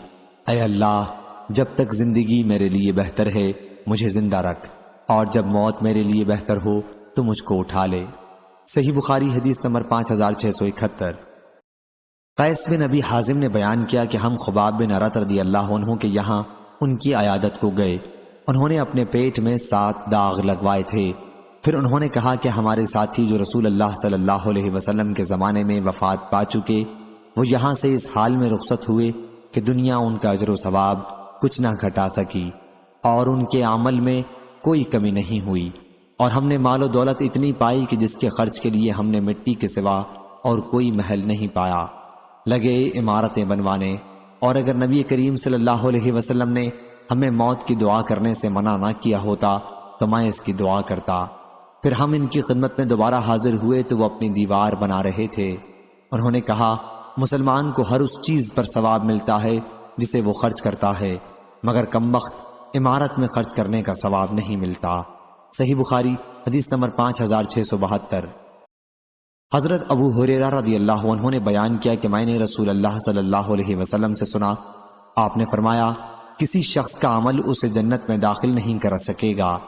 اے اللہ جب تک زندگی میرے لیے بہتر ہے مجھے زندہ رکھ، اور جب موت میرے لیے بہتر ہو تو مجھ کو اٹھا لے۔ صحیح بخاری حدیث نمبر 5671۔ قیس بن ابی حازم نے بیان کیا کہ ہم خباب بن ارت رضی اللہ عنہ کے یہاں ان کی عیادت کو گئے۔ انہوں نے اپنے پیٹ میں 7 داغ لگوائے تھے۔ پھر انہوں نے کہا کہ ہمارے ساتھی جو رسول اللہ صلی اللہ علیہ وسلم کے زمانے میں وفات پا چکے، وہ یہاں سے اس حال میں رخصت ہوئے کہ دنیا ان کا اجر و ثواب کچھ نہ گھٹا سکی اور ان کے عمل میں کوئی کمی نہیں ہوئی، اور ہم نے مال و دولت اتنی پائی کہ جس کے خرچ کے لیے ہم نے مٹی کے سوا اور کوئی محل نہیں پایا۔ لگے عمارتیں بنوانے، اور اگر نبی کریم صلی اللہ علیہ وسلم نے ہمیں موت کی دعا کرنے سے منع نہ کیا ہوتا تو میں اس کی دعا کرتا۔ پھر ہم ان کی خدمت میں دوبارہ حاضر ہوئے تو وہ اپنی دیوار بنا رہے تھے۔ انہوں نے کہا، مسلمان کو ہر اس چیز پر ثواب ملتا ہے جسے وہ خرچ کرتا ہے، مگر کمبخت عمارت میں خرچ کرنے کا ثواب نہیں ملتا۔ صحیح بخاری حدیث نمبر 5672۔ حضرت ابو ہریرہ رضی اللہ عنہ نے بیان کیا کہ میں نے رسول اللہ صلی اللہ علیہ وسلم سے سنا، آپ نے فرمایا، کسی شخص کا عمل اسے جنت میں داخل نہیں کر سکے گا۔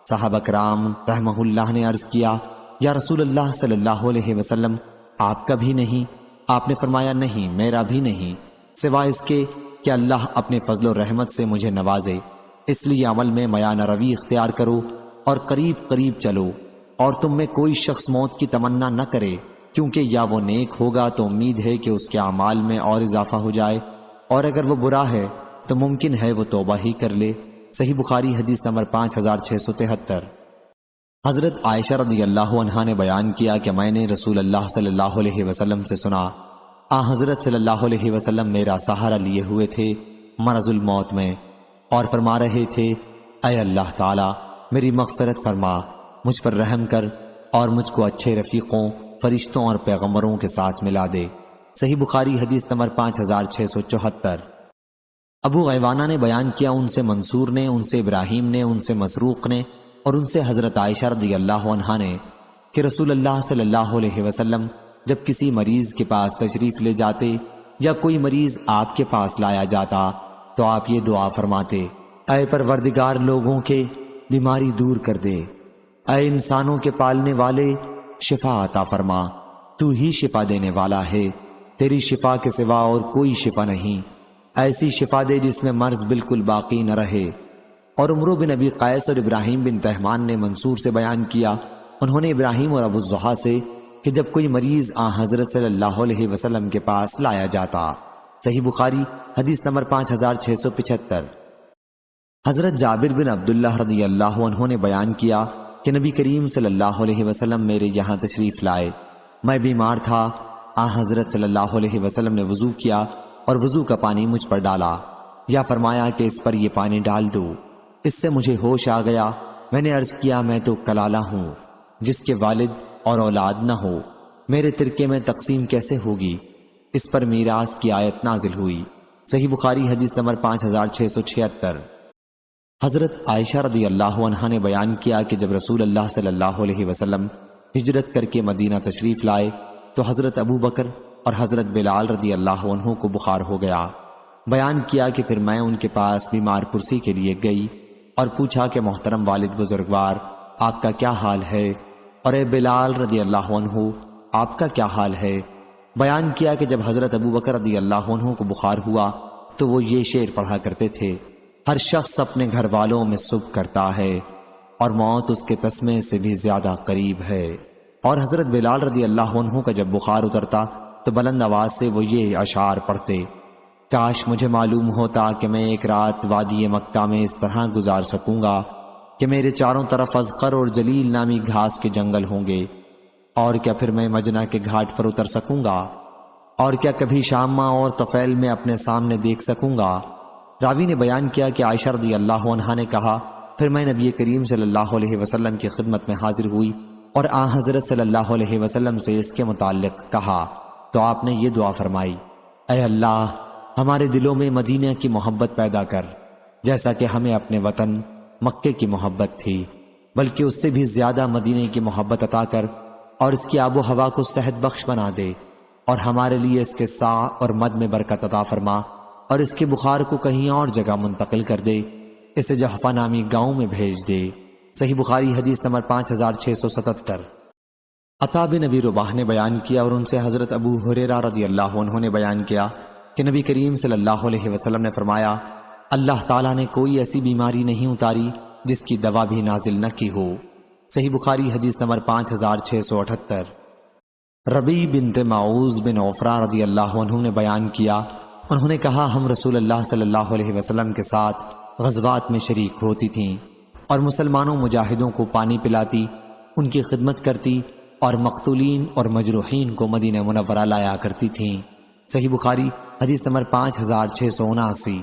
صحابہ کرام رحمہ اللہ نے عرض کیا، یا رسول اللہ صلی اللہ علیہ وسلم، آپ کا بھی نہیں؟ آپ نے فرمایا، نہیں، میرا بھی نہیں، سوائے اس کے کہ اللہ اپنے فضل و رحمت سے مجھے نوازے۔ اس لیے عمل میں میانہ روی اختیار کرو اور قریب قریب چلو، اور تم میں کوئی شخص موت کی تمنا نہ کرے، کیونکہ یا وہ نیک ہوگا تو امید ہے کہ اس کے اعمال میں اور اضافہ ہو جائے، اور اگر وہ برا ہے تو ممکن ہے وہ توبہ ہی کر لے۔ صحیح بخاری حدیث نمبر 5673۔ حضرت عائشہ رضی اللہ عنہا نے بیان کیا کہ میں نے رسول اللہ صلی اللہ علیہ وسلم سے سنا، حضرت صلی اللہ علیہ وسلم میرا سہارا لیے ہوئے تھے مرض الموت میں، اور فرما رہے تھے، اے اللہ تعالی میری مغفرت فرما، مجھ پر رحم کر اور مجھ کو اچھے رفیقوں، فرشتوں اور پیغمبروں کے ساتھ ملا دے۔ صحیح بخاری حدیث نمبر 5674۔ ابو غیوانہ نے بیان کیا، ان سے منصور نے، ان سے ابراہیم نے، ان سے مسروق نے، اور ان سے حضرت عائشہ رضی اللہ عنہا نے کہ رسول اللہ صلی اللہ علیہ وسلم جب کسی مریض کے پاس تشریف لے جاتے یا کوئی مریض آپ کے پاس لایا جاتا تو آپ یہ دعا فرماتے، اے پروردگار لوگوں کے بیماری دور کر دے، اے انسانوں کے پالنے والے شفا عطا فرما، تو ہی شفا دینے والا ہے، تیری شفا کے سوا اور کوئی شفا نہیں، ایسی شفا دے جس میں مرض بالکل باقی نہ رہے۔ اور عمرو بن ابی قیس اور ابراہیم بن تہمان نے منصور سے بیان کیا، انہوں نے ابراہیم اور ابو الضحیٰ سے کہ جب کوئی مریض حضرت صلی اللہ علیہ وسلم کے پاس لایا جاتا۔ صحیح بخاری حدیث نمبر 5675۔ حضرت جابر بن عبداللہ رضی اللہ عنہ نے بیان کیا کہ نبی کریم صلی اللہ علیہ وسلم میرے یہاں تشریف لائے، میں بیمار تھا، حضرت صلی اللہ علیہ وسلم نے وضو کیا اور وضو کا پانی مجھ پر ڈالا، یا فرمایا کہ اس پر یہ پانی ڈال دو۔ اس سے مجھے ہوش آ گیا، میں نے عرض کیا، میں تو کلالہ ہوں جس کے والد اور اولاد نہ ہو، میرے ترکے میں تقسیم کیسے ہوگی؟ اس پر میراث کی آیت نازل ہوئی۔ صحیح بخاری حدیث نمبر 5676۔ حضرت عائشہ رضی اللہ عنہا نے بیان کیا کہ جب رسول اللہ صلی اللہ علیہ وسلم ہجرت کر کے مدینہ تشریف لائے تو حضرت ابو بکر اور حضرت بلال رضی اللہ عنہ کو بخار ہو گیا۔ بیان کیا کہ پھر میں ان کے پاس بیمار پرسی کے لیے گئی اور پوچھا کہ محترم والد بزرگوار، آپ کا کیا حال ہے؟ اور اے بلال رضی اللہ عنہ، آپ کا کیا حال ہے؟ بیان کیا کہ جب حضرت ابو بکر رضی اللہ عنہ کو بخار ہوا تو وہ یہ شعر پڑھا کرتے تھے، ہر شخص اپنے گھر والوں میں سب کرتا ہے اور موت اس کے تسمے سے بھی زیادہ قریب ہے۔ اور حضرت بلال رضی اللہ عنہ کا جب بخار اترتا تو بلند آواز سے وہ یہ اشعار پڑھتے، کاش مجھے معلوم ہوتا کہ میں ایک رات وادی مکہ میں اس طرح گزار سکوں گا کہ میرے چاروں طرف اذخر اور جلیل نامی گھاس کے جنگل ہوں گے، اور کیا پھر میں مجنہ کے گھاٹ پر اتر سکوں گا، اور کیا کبھی شامہ اور طفیل میں اپنے سامنے دیکھ سکوں گا۔ راوی نے بیان کیا کہ عائشہ رضی اللہ عنہا نے کہا، پھر میں نبی کریم صلی اللہ علیہ وسلم کی خدمت میں حاضر ہوئی اور حضرت صلی اللہ علیہ وسلم سے اس کے متعلق کہا تو آپ نے یہ دعا فرمائی، اے اللہ ہمارے دلوں میں مدینہ کی محبت پیدا کر، جیسا کہ ہمیں اپنے وطن مکے کی محبت تھی، بلکہ اس سے بھی زیادہ مدینہ کی محبت عطا کر، اور اس کی آب و ہوا کو صحت بخش بنا دے، اور ہمارے لیے اس کے سا اور مد میں برکت عطا فرما، اور اس کے بخار کو کہیں اور جگہ منتقل کر دے، اسے جحفہ نامی گاؤں میں بھیج دے۔ صحیح بخاری حدیث نمبر 5677۔ عطا بن نبی رباح نے بیان کیا اور ان سے حضرت ابو ہریرہ رضی اللہ عنہ نے بیان کیا کہ نبی کریم صلی اللہ علیہ وسلم نے فرمایا، اللہ تعالیٰ نے کوئی ایسی بیماری نہیں اتاری جس کی دوا بھی نازل نہ کی ہو۔ صحیح بخاری حدیث نمبر 5678۔ ربیع بنت معوذ بن عفرہ رضی اللہ عنہ نے بیان کیا، انہوں نے کہا ہم رسول اللہ صلی اللہ علیہ وسلم کے ساتھ غزوات میں شریک ہوتی تھیں اور مسلمانوں مجاہدوں کو پانی پلاتی، ان کی خدمت کرتی اور مقتولین اور مجروحین کو مدینہ منورہ لایا کرتی تھیں۔ صحیح بخاری حدیث نمبر 5679۔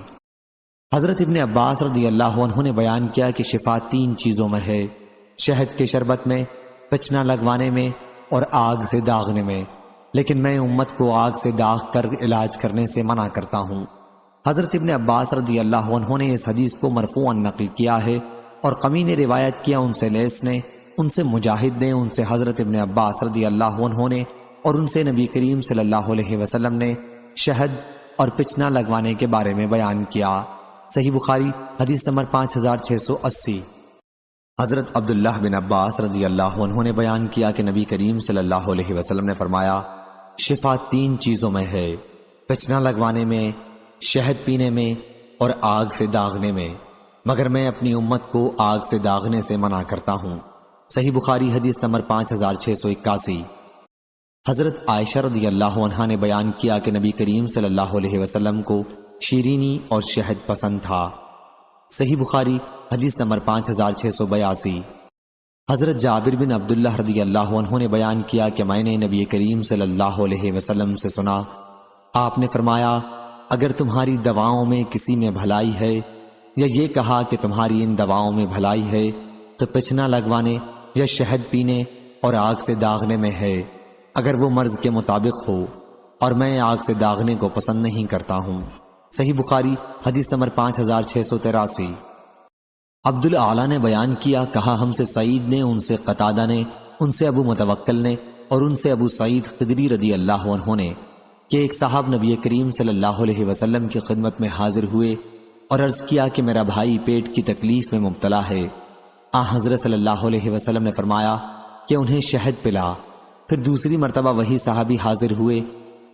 حضرت ابن عباس رضی اللہ عنہ نے بیان کیا کہ شفا 3 چیزوں میں ہے، شہد کے شربت میں، پچنا لگوانے میں اور آگ سے داغنے میں، لیکن میں امت کو آگ سے داغ کر علاج کرنے سے منع کرتا ہوں۔ حضرت ابن عباس رضی اللہ عنہ نے اس حدیث کو مرفوعاً نقل کیا ہے اور قمی نے روایت کیا ان سے لیث نے، ان سے مجاہد نے، ان سے حضرت ابن عباس رضی اللہ عنہ نے اور ان سے نبی کریم صلی اللہ علیہ وسلم نے شہد اور پچنا لگوانے کے بارے میں بیان کیا۔ صحیح بخاری حدیث نمبر 5680۔ حضرت عبداللہ بن عباس رضی اللہ عنہ نے بیان کیا کہ نبی کریم صلی اللہ علیہ وسلم نے فرمایا، شفا 3 چیزوں میں ہے، پچنا لگوانے میں، شہد پینے میں اور آگ سے داغنے میں، مگر میں اپنی امت کو آگ سے داغنے سے منع کرتا ہوں۔ صحیح بخاری حدیث نمبر 5681۔ حضرت عائشہ رضی اللہ عنہا نے بیان کیا کہ نبی کریم صلی اللہ علیہ وسلم کو شیرینی اور شہد پسند تھا۔ صحیح بخاری حدیث نمبر 5682۔ حضرت جابر بن عبداللہ رضی اللہ عنہ نے بیان کیا کہ میں نے نبی کریم صلی اللہ علیہ وسلم سے سنا، آپ نے فرمایا، اگر تمہاری دواؤں میں کسی میں بھلائی ہے، یا یہ کہا کہ تمہاری ان دواؤں میں بھلائی ہے، تو پچنا لگوانے یا شہد پینے اور آگ سے داغنے میں ہے، اگر وہ مرض کے مطابق ہو، اور میں آگ سے داغنے کو پسند نہیں کرتا ہوں۔ صحیح بخاری حدیث نمبر 5683۔ عبدالعالی نے بیان کیا، کہا ہم سے سعید نے، ان سے قتادہ نے، ان سے ابو متوکل نے اور ان سے ابو سعید خدری رضی اللہ عنہ نے کہ ایک صاحب نبی کریم صلی اللہ علیہ وسلم کی خدمت میں حاضر ہوئے اور عرض کیا کہ میرا بھائی پیٹ کی تکلیف میں مبتلا ہے۔ حضرت صلی اللہ علیہ وسلم نے فرمایا کہ انہیں شہد پلا۔ پھر دوسری مرتبہ وہی صحابی حاضر ہوئے،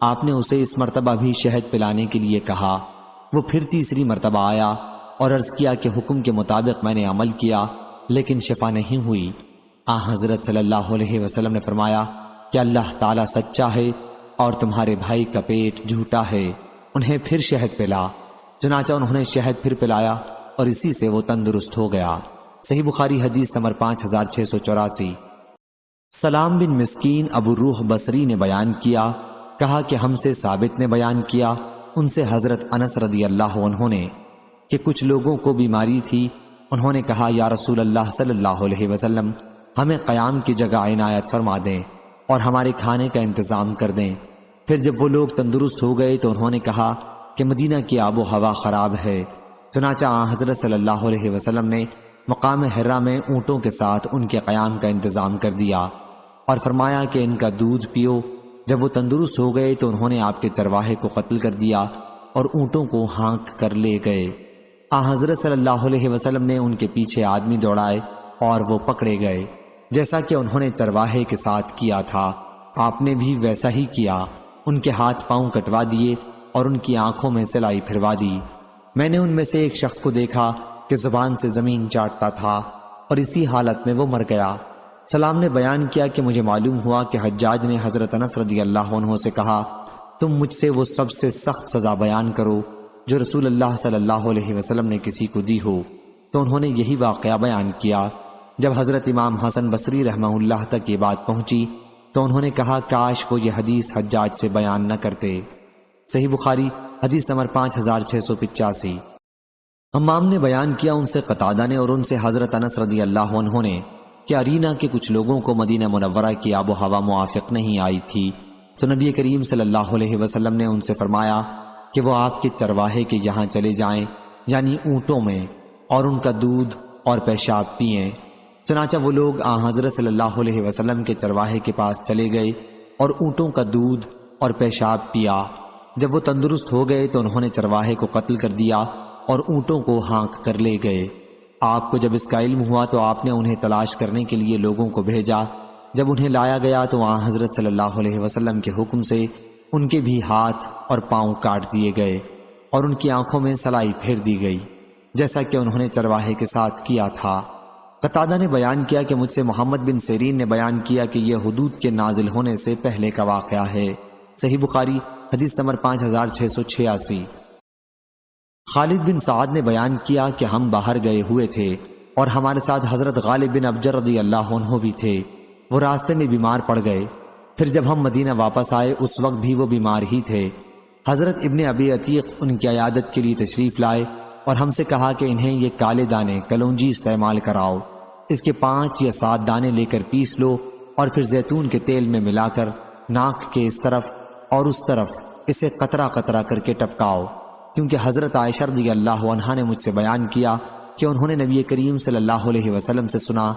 آپ نے اسے اس مرتبہ بھی شہد پلانے کے لیے کہا۔ وہ پھر تیسری مرتبہ آیا اور عرض کیا کہ حکم کے مطابق میں نے عمل کیا لیکن شفا نہیں ہوئی۔ حضرت صلی اللہ علیہ وسلم نے فرمایا کہ اللہ تعالیٰ سچا ہے اور تمہارے بھائی کا پیٹ جھوٹا ہے، انہیں پھر شہد پلا۔ چنانچہ انہوں نے شہد پھر پلایا اور اسی سے وہ تندرست ہو گیا۔ صحیح بخاری حدیث نمبر 5684۔ سلام بن مسکین ابو روح بصری نے بیان کیا، کہا کہ ہم سے ثابت نے بیان کیا، ان سے حضرت انس رضی اللہ عنہ نے کہ کچھ لوگوں کو بیماری تھی، انہوں نے کہا یا رسول اللہ صلی اللہ علیہ وسلم، ہمیں قیام کی جگہ عنایت فرما دیں اور ہمارے کھانے کا انتظام کر دیں۔ پھر جب وہ لوگ تندرست ہو گئے تو انہوں نے کہا کہ مدینہ کی آب و ہوا خراب ہے۔ چنانچہ حضرت صلی اللہ علیہ وسلم نے مقام حرا میں اونٹوں کے ساتھ ان کے قیام کا انتظام کر دیا اور فرمایا کہ ان کا دودھ پیو۔ جب وہ تندرست ہو گئے تو انہوں نے آپ کے چرواہے کو قتل کر دیا اور اونٹوں کو ہانک کر لے گئے۔ حضرت صلی اللہ علیہ وسلم نے ان کے پیچھے آدمی دوڑائے اور وہ پکڑے گئے، جیسا کہ انہوں نے چرواہے کے ساتھ کیا تھا، آپ نے بھی ویسا ہی کیا، ان کے ہاتھ پاؤں کٹوا دیے اور ان کی آنکھوں میں سلائی پھروا دی۔ میں نے ان میں سے ایک شخص کو دیکھا کہ زبان سے زمین چاٹتا تھا اور اسی حالت میں وہ مر گیا۔ سلام نے بیان کیا کہ مجھے معلوم ہوا کہ حجاج نے حضرت انس رضی اللہ عنہ سے کہا، تم مجھ سے وہ سب سے سخت سزا بیان کرو جو رسول اللہ صلی اللہ علیہ وسلم نے کسی کو دی ہو۔ تو انہوں نے یہی واقعہ بیان کیا۔ جب حضرت امام حسن بصری رحمہ اللہ تک یہ بات پہنچی تو انہوں نے کہا کاش وہ یہ حدیث حجاج سے بیان نہ کرتے۔ صحیح بخاری حدیث نمبر 5685۔ حمام نے بیان کیا، ان سے قتادہ نے اور ان سے حضرت انس رضی اللہ عنہ نے کہ ارینا کے کچھ لوگوں کو مدینہ منورہ کی آب و ہوا موافق نہیں آئی تھی، تو نبی کریم صلی اللہ علیہ وسلم نے ان سے فرمایا کہ وہ آپ کے چرواہے کے یہاں چلے جائیں، یعنی اونٹوں میں، اور ان کا دودھ اور پیشاب پئیں۔ چنانچہ وہ لوگ حضرت صلی اللہ علیہ وسلم کے چرواہے کے پاس چلے گئے اور اونٹوں کا دودھ اور پیشاب پیا۔ جب وہ تندرست ہو گئے تو انہوں نے چرواہے کو قتل کر دیا اور اونٹوں کو ہانک کر لے گئے۔ آپ کو جب اس کا علم ہوا تو آپ نے انہیں تلاش کرنے کے لیے لوگوں کو بھیجا۔ جب انہیں لایا گیا تو وہاں حضرت صلی اللہ علیہ وسلم کے حکم سے ان کے بھی ہاتھ اور پاؤں کاٹ دیے گئے اور ان کی آنکھوں میں سلائی پھیر دی گئی، جیسا کہ انہوں نے چرواہے کے ساتھ کیا تھا۔ قتادہ نے بیان کیا کہ مجھ سے محمد بن سیرین نے بیان کیا کہ یہ حدود کے نازل ہونے سے پہلے کا واقعہ ہے۔ صحیح بخاری حدیث نمبر 5686۔ خالد بن سعد نے بیان کیا کہ ہم باہر گئے ہوئے تھے اور ہمارے ساتھ حضرت غالب بن ابجر رضی اللہ عنہ بھی تھے۔ وہ راستے میں بیمار پڑ گئے، پھر جب ہم مدینہ واپس آئے اس وقت بھی وہ بیمار ہی تھے۔ حضرت ابن ابی عتیق ان کی عیادت کے لیے تشریف لائے اور ہم سے کہا کہ انہیں یہ کالے دانے کلونجی استعمال کراؤ، اس کے 5 یا 7 دانے لے کر پیس لو اور پھر زیتون کے تیل میں ملا کر ناک کے اس طرف اور اس طرف اسے قطرہ قطرہ کر کے ٹپکاؤ، کیونکہ حضرت عائشہ رضی اللہ عنہا نے مجھ سے بیان کیا کہ انہوں نے نبی کریم صلی اللہ علیہ وسلم سے سنا،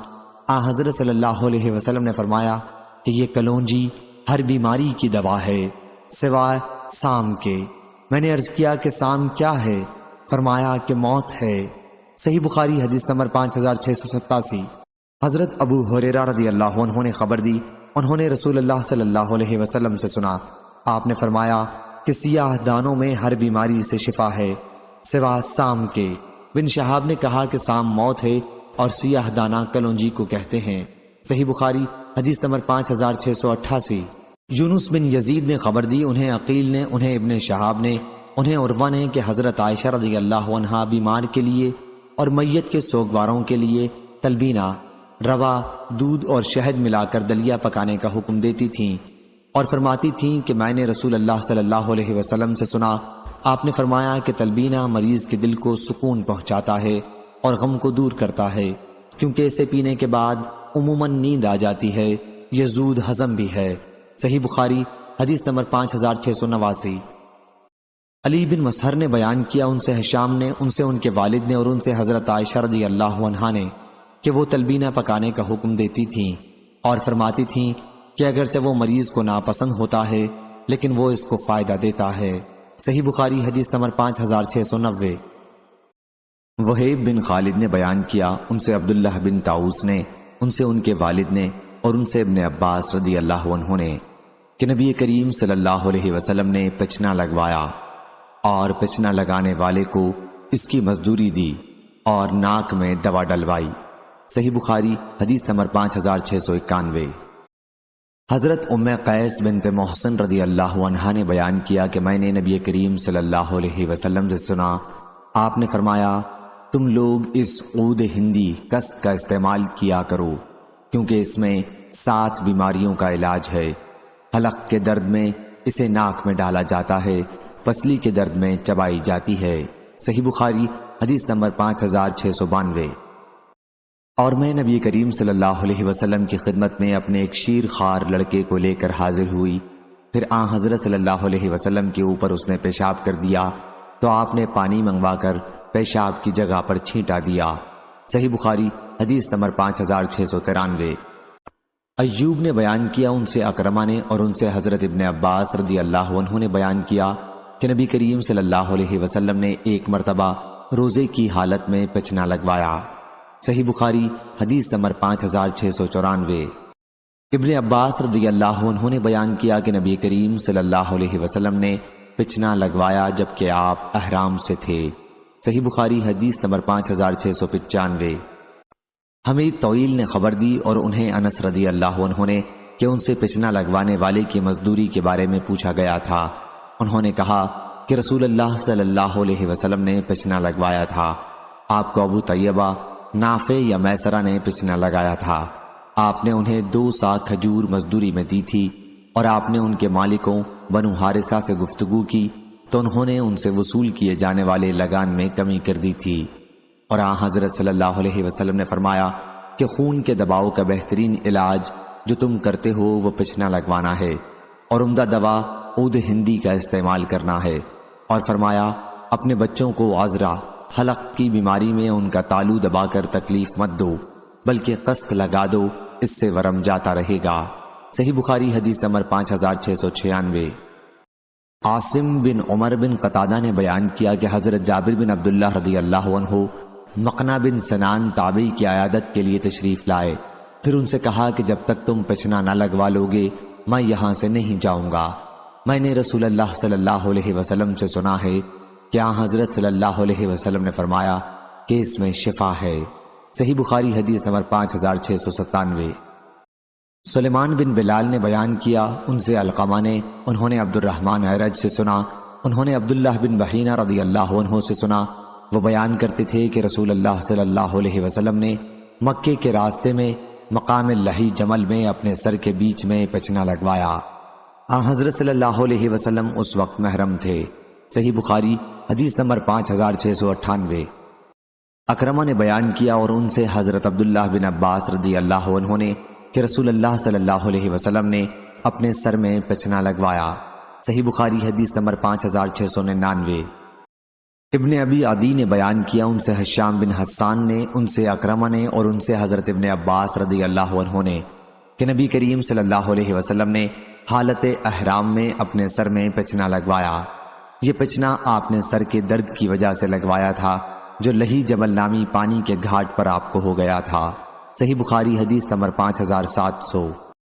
حضرت صلی اللہ علیہ وسلم نے فرمایا کہ یہ کلونجی ہر بیماری کی دوا ہے سوائے سام کے۔ میں نے عرض کیا کہ سام کیا ہے؟ فرمایا کہ موت ہے۔ صحیح بخاری حدیث نمبر 5687۔ حضرت ابو ہریرہ رضی اللہ عنہ نے خبر دی، انہوں نے رسول اللہ صلی اللہ علیہ وسلم سے سنا، آپ نے فرمایا کہ سیاہ دانوں میں ہر بیماری سے شفا ہے سوا سام کے۔ بن شہاب نے کہا کہ سام موت ہے اور سیاہ دانہ کلونجی کو کہتے ہیں۔ صحیح بخاری حدیث نمبر 5688۔ یونس بن یزید نے خبر دی، انہیں عقیل نے، انہیں ابن شہاب نے، انہیں عروہ نے کہ حضرت عائشہ رضی اللہ عنہا بیمار کے لیے اور میت کے سوگواروں کے لیے تلبینہ، روا، دودھ اور شہد ملا کر دلیا پکانے کا حکم دیتی تھیں اور فرماتی تھیں کہ میں نے رسول اللہ صلی اللہ علیہ وسلم سے سنا، آپ نے فرمایا کہ تلبینہ مریض کے دل کو سکون پہنچاتا ہے اور غم کو دور کرتا ہے، کیونکہ اسے پینے کے بعد عموماً نیند آ جاتی ہے، یہ زود ہضم بھی ہے۔ صحیح بخاری حدیث نمبر 5689۔ علی بن مسہر نے بیان کیا، ان سے ہشام نے، ان سے ان کے والد نے اور ان سے حضرت عائشہ رضی اللہ عنہا نے کہ وہ تلبینہ پکانے کا حکم دیتی تھیں اور فرماتی تھیں کہ اگرچہ وہ مریض کو ناپسند ہوتا ہے لیکن وہ اس کو فائدہ دیتا ہے۔ صحیح بخاری حدیث نمبر 5690۔ وہیب بن خالد نے بیان کیا، ان سے عبداللہ بن طاؤس نے، ان سے ان کے والد نے اور ان سے ابن عباس رضی اللہ عنہ نے کہ نبی کریم صلی اللہ علیہ وسلم نے پچنا لگوایا اور پچنا لگانے والے کو اس کی مزدوری دی اور ناک میں دوا ڈلوائی۔ صحیح بخاری حدیث نمبر 5691۔ حضرت ام قیس بنت محسن رضی اللہ عنہا نے بیان کیا کہ میں نے نبی کریم صلی اللہ علیہ وسلم سے سنا، آپ نے فرمایا تم لوگ اس عود ہندی کست کا استعمال کیا کرو، کیونکہ اس میں 7 بیماریوں کا علاج ہے۔ حلق کے درد میں اسے ناک میں ڈالا جاتا ہے، پسلی کے درد میں چبائی جاتی ہے۔ صحیح بخاری حدیث نمبر 5692۔ اور میں نبی کریم صلی اللہ علیہ وسلم کی خدمت میں اپنے ایک شیر خوار لڑکے کو لے کر حاضر ہوئی، پھر حضرت صلی اللہ علیہ وسلم کے اوپر اس نے پیشاب کر دیا تو آپ نے پانی منگوا کر پیشاب کی جگہ پر چھینٹا دیا۔ صحیح بخاری حدیث نمبر 5693۔ ایوب نے بیان کیا، ان سے اکرمہ نے اور ان سے حضرت ابن عباس رضی اللہ عنہ نے بیان کیا کہ نبی کریم صلی اللہ علیہ وسلم نے ایک مرتبہ روزے کی حالت میں پچنا لگوایا۔ صحیح بخاری حدیث نمبر 5694۔ ابن عباس رضی اللہ عنہ نے بیان کیا کہ نبی کریم صلی اللہ علیہ وسلم نے پچنا لگوایا جبکہ آپ احرام سے تھے۔ صحیح بخاری حدیث نمبر 5695۔ حمید طویل نے خبر دی اور انہیں انس رضی اللہ عنہ نے کہ ان سے پچنا لگوانے والے کی مزدوری کے بارے میں پوچھا گیا تھا۔ انہوں نے کہا کہ رسول اللہ صلی اللہ علیہ وسلم نے پچنا لگوایا تھا، آپ کو ابو طیبہ، نافع یا میسرہ نے پچنا لگایا تھا، آپ نے انہیں 2 سا کھجور مزدوری میں دی تھی اور آپ نے ان کے مالکوں بنو حارثہ سے گفتگو کی تو انہوں نے ان سے وصول کیے جانے والے لگان میں کمی کر دی تھی، اور حضرت صلی اللہ علیہ وسلم نے فرمایا کہ خون کے دباؤ کا بہترین علاج جو تم کرتے ہو وہ پچنا لگوانا ہے اور عمدہ دوا عود ہندی کا استعمال کرنا ہے، اور فرمایا اپنے بچوں کو عذرا حلق کی بیماری میں ان کا تالو دبا کر تکلیف مت دو بلکہ قسط لگا دو، اس سے ورم جاتا رہے گا۔ صحیح بخاری حدیث نمبر 5696۔ عاصم بن عمر بن قتادہ نے بیان کیا کہ حضرت جابر بن عبداللہ رضی اللہ عنہ مقنا بن سنان تابعی کی عیادت کے لیے تشریف لائے، پھر ان سے کہا کہ جب تک تم پچنا نہ لگوا لوگے میں یہاں سے نہیں جاؤں گا۔ میں نے رسول اللہ صلی اللہ علیہ وسلم سے سنا ہے کہ حضرت صلی اللہ علیہ وسلم نے فرمایا کہ اس میں شفا ہے۔ صحیح بخاری حدیث نمبر 5697۔ سلیمان بن بلال نے بیان کیا، ان سے علقمہ نے، انہوں نے عبد الرحمن اعرج سے سنا، انہوں نے عبداللہ بن بحینہ رضی اللہ عنہ سے سنا، وہ بیان کرتے تھے کہ رسول اللہ صلی اللہ علیہ وسلم نے مکے کے راستے میں مقام لہی جمل میں اپنے سر کے بیچ میں پچنا لگوایا۔ حضرت صلی اللہ علیہ وسلم اس وقت محرم تھے۔ صحیح بخاری حدیث نمبر 5698۔ اکرمہ نے بیان کیا اور ان سے حضرت عبداللہ بن عباس رضی اللہ عنہ نے کہ رسول اللہ صلی اللہ علیہ وسلم نے اپنے سر میں پچنا لگوایا۔ صحیح بخاری حدیث نمبر 5699۔ ابن ابی عدی نے بیان کیا، ان سے حشام بن حسان نے، ان سے اکرمہ نے اور ان سے حضرت ابن عباس رضی اللہ عنہ نے کہ نبی کریم صلی اللہ علیہ وسلم نے حالت احرام میں اپنے سر میں پچنا لگوایا۔ یہ پچنا آپ نے سر کے درد کی وجہ سے لگوایا تھا جو لہی جبل نامی پانی کے گھاٹ پر آپ کو ہو گیا تھا۔ صحیح بخاری حدیث نمبر 5700۔